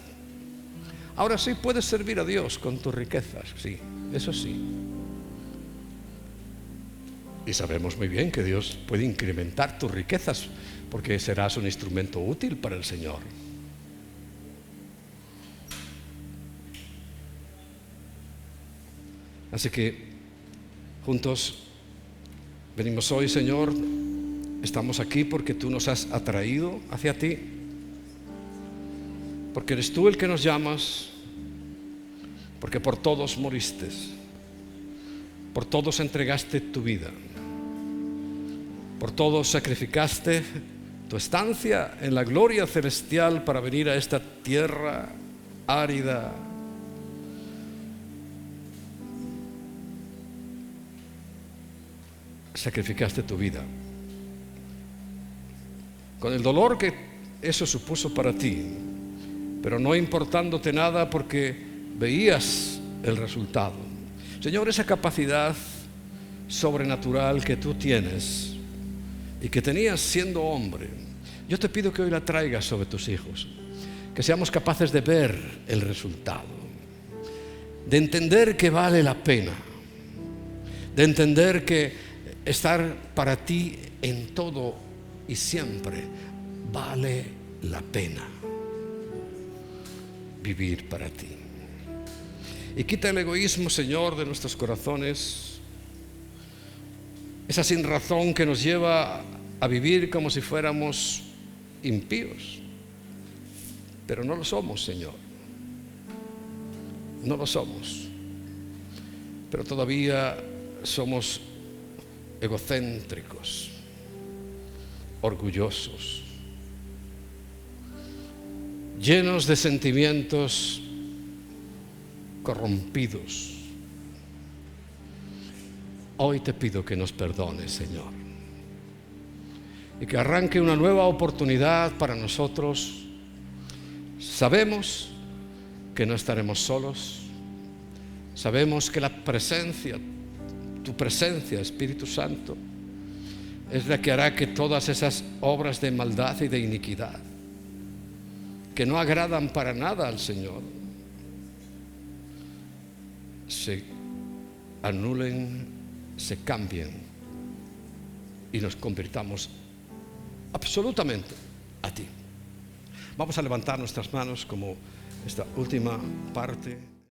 Ahora sí puedes servir a Dios con tus riquezas, sí, eso sí. Y sabemos muy bien que Dios puede incrementar tus riquezas porque serás un instrumento útil para el Señor. Así que juntos venimos hoy, Señor, estamos aquí porque tú nos has atraído hacia ti, porque eres tú el que nos llamas, porque por todos moriste, por todos entregaste tu vida, por todos sacrificaste tu estancia en la gloria celestial para venir a esta tierra árida. Sacrificaste tu vida con el dolor que eso supuso para ti, pero no importándote nada porque veías el resultado. Señor, esa capacidad sobrenatural que tú tienes y que tenías siendo hombre, yo te pido que hoy la traigas sobre tus hijos, que seamos capaces de ver el resultado, de entender que vale la pena, de entender que estar para ti en todo y siempre vale la pena vivir para ti. Y quita el egoísmo, Señor, de nuestros corazones, esa sinrazón que nos lleva a vivir como si fuéramos impíos, pero no lo somos, Señor, no lo somos, pero todavía somos egocéntricos, orgullosos, llenos de sentimientos corrompidos. Hoy te pido que nos perdones, Señor, y que arranque una nueva oportunidad para nosotros. Sabemos que no estaremos solos, sabemos que la presencia, tu presencia, Espíritu Santo, es la que hará que todas esas obras de maldad y de iniquidad que no agradan para nada al Señor se anulen, se cambien y nos convirtamos absolutamente a ti. Vamos a levantar nuestras manos como esta última parte.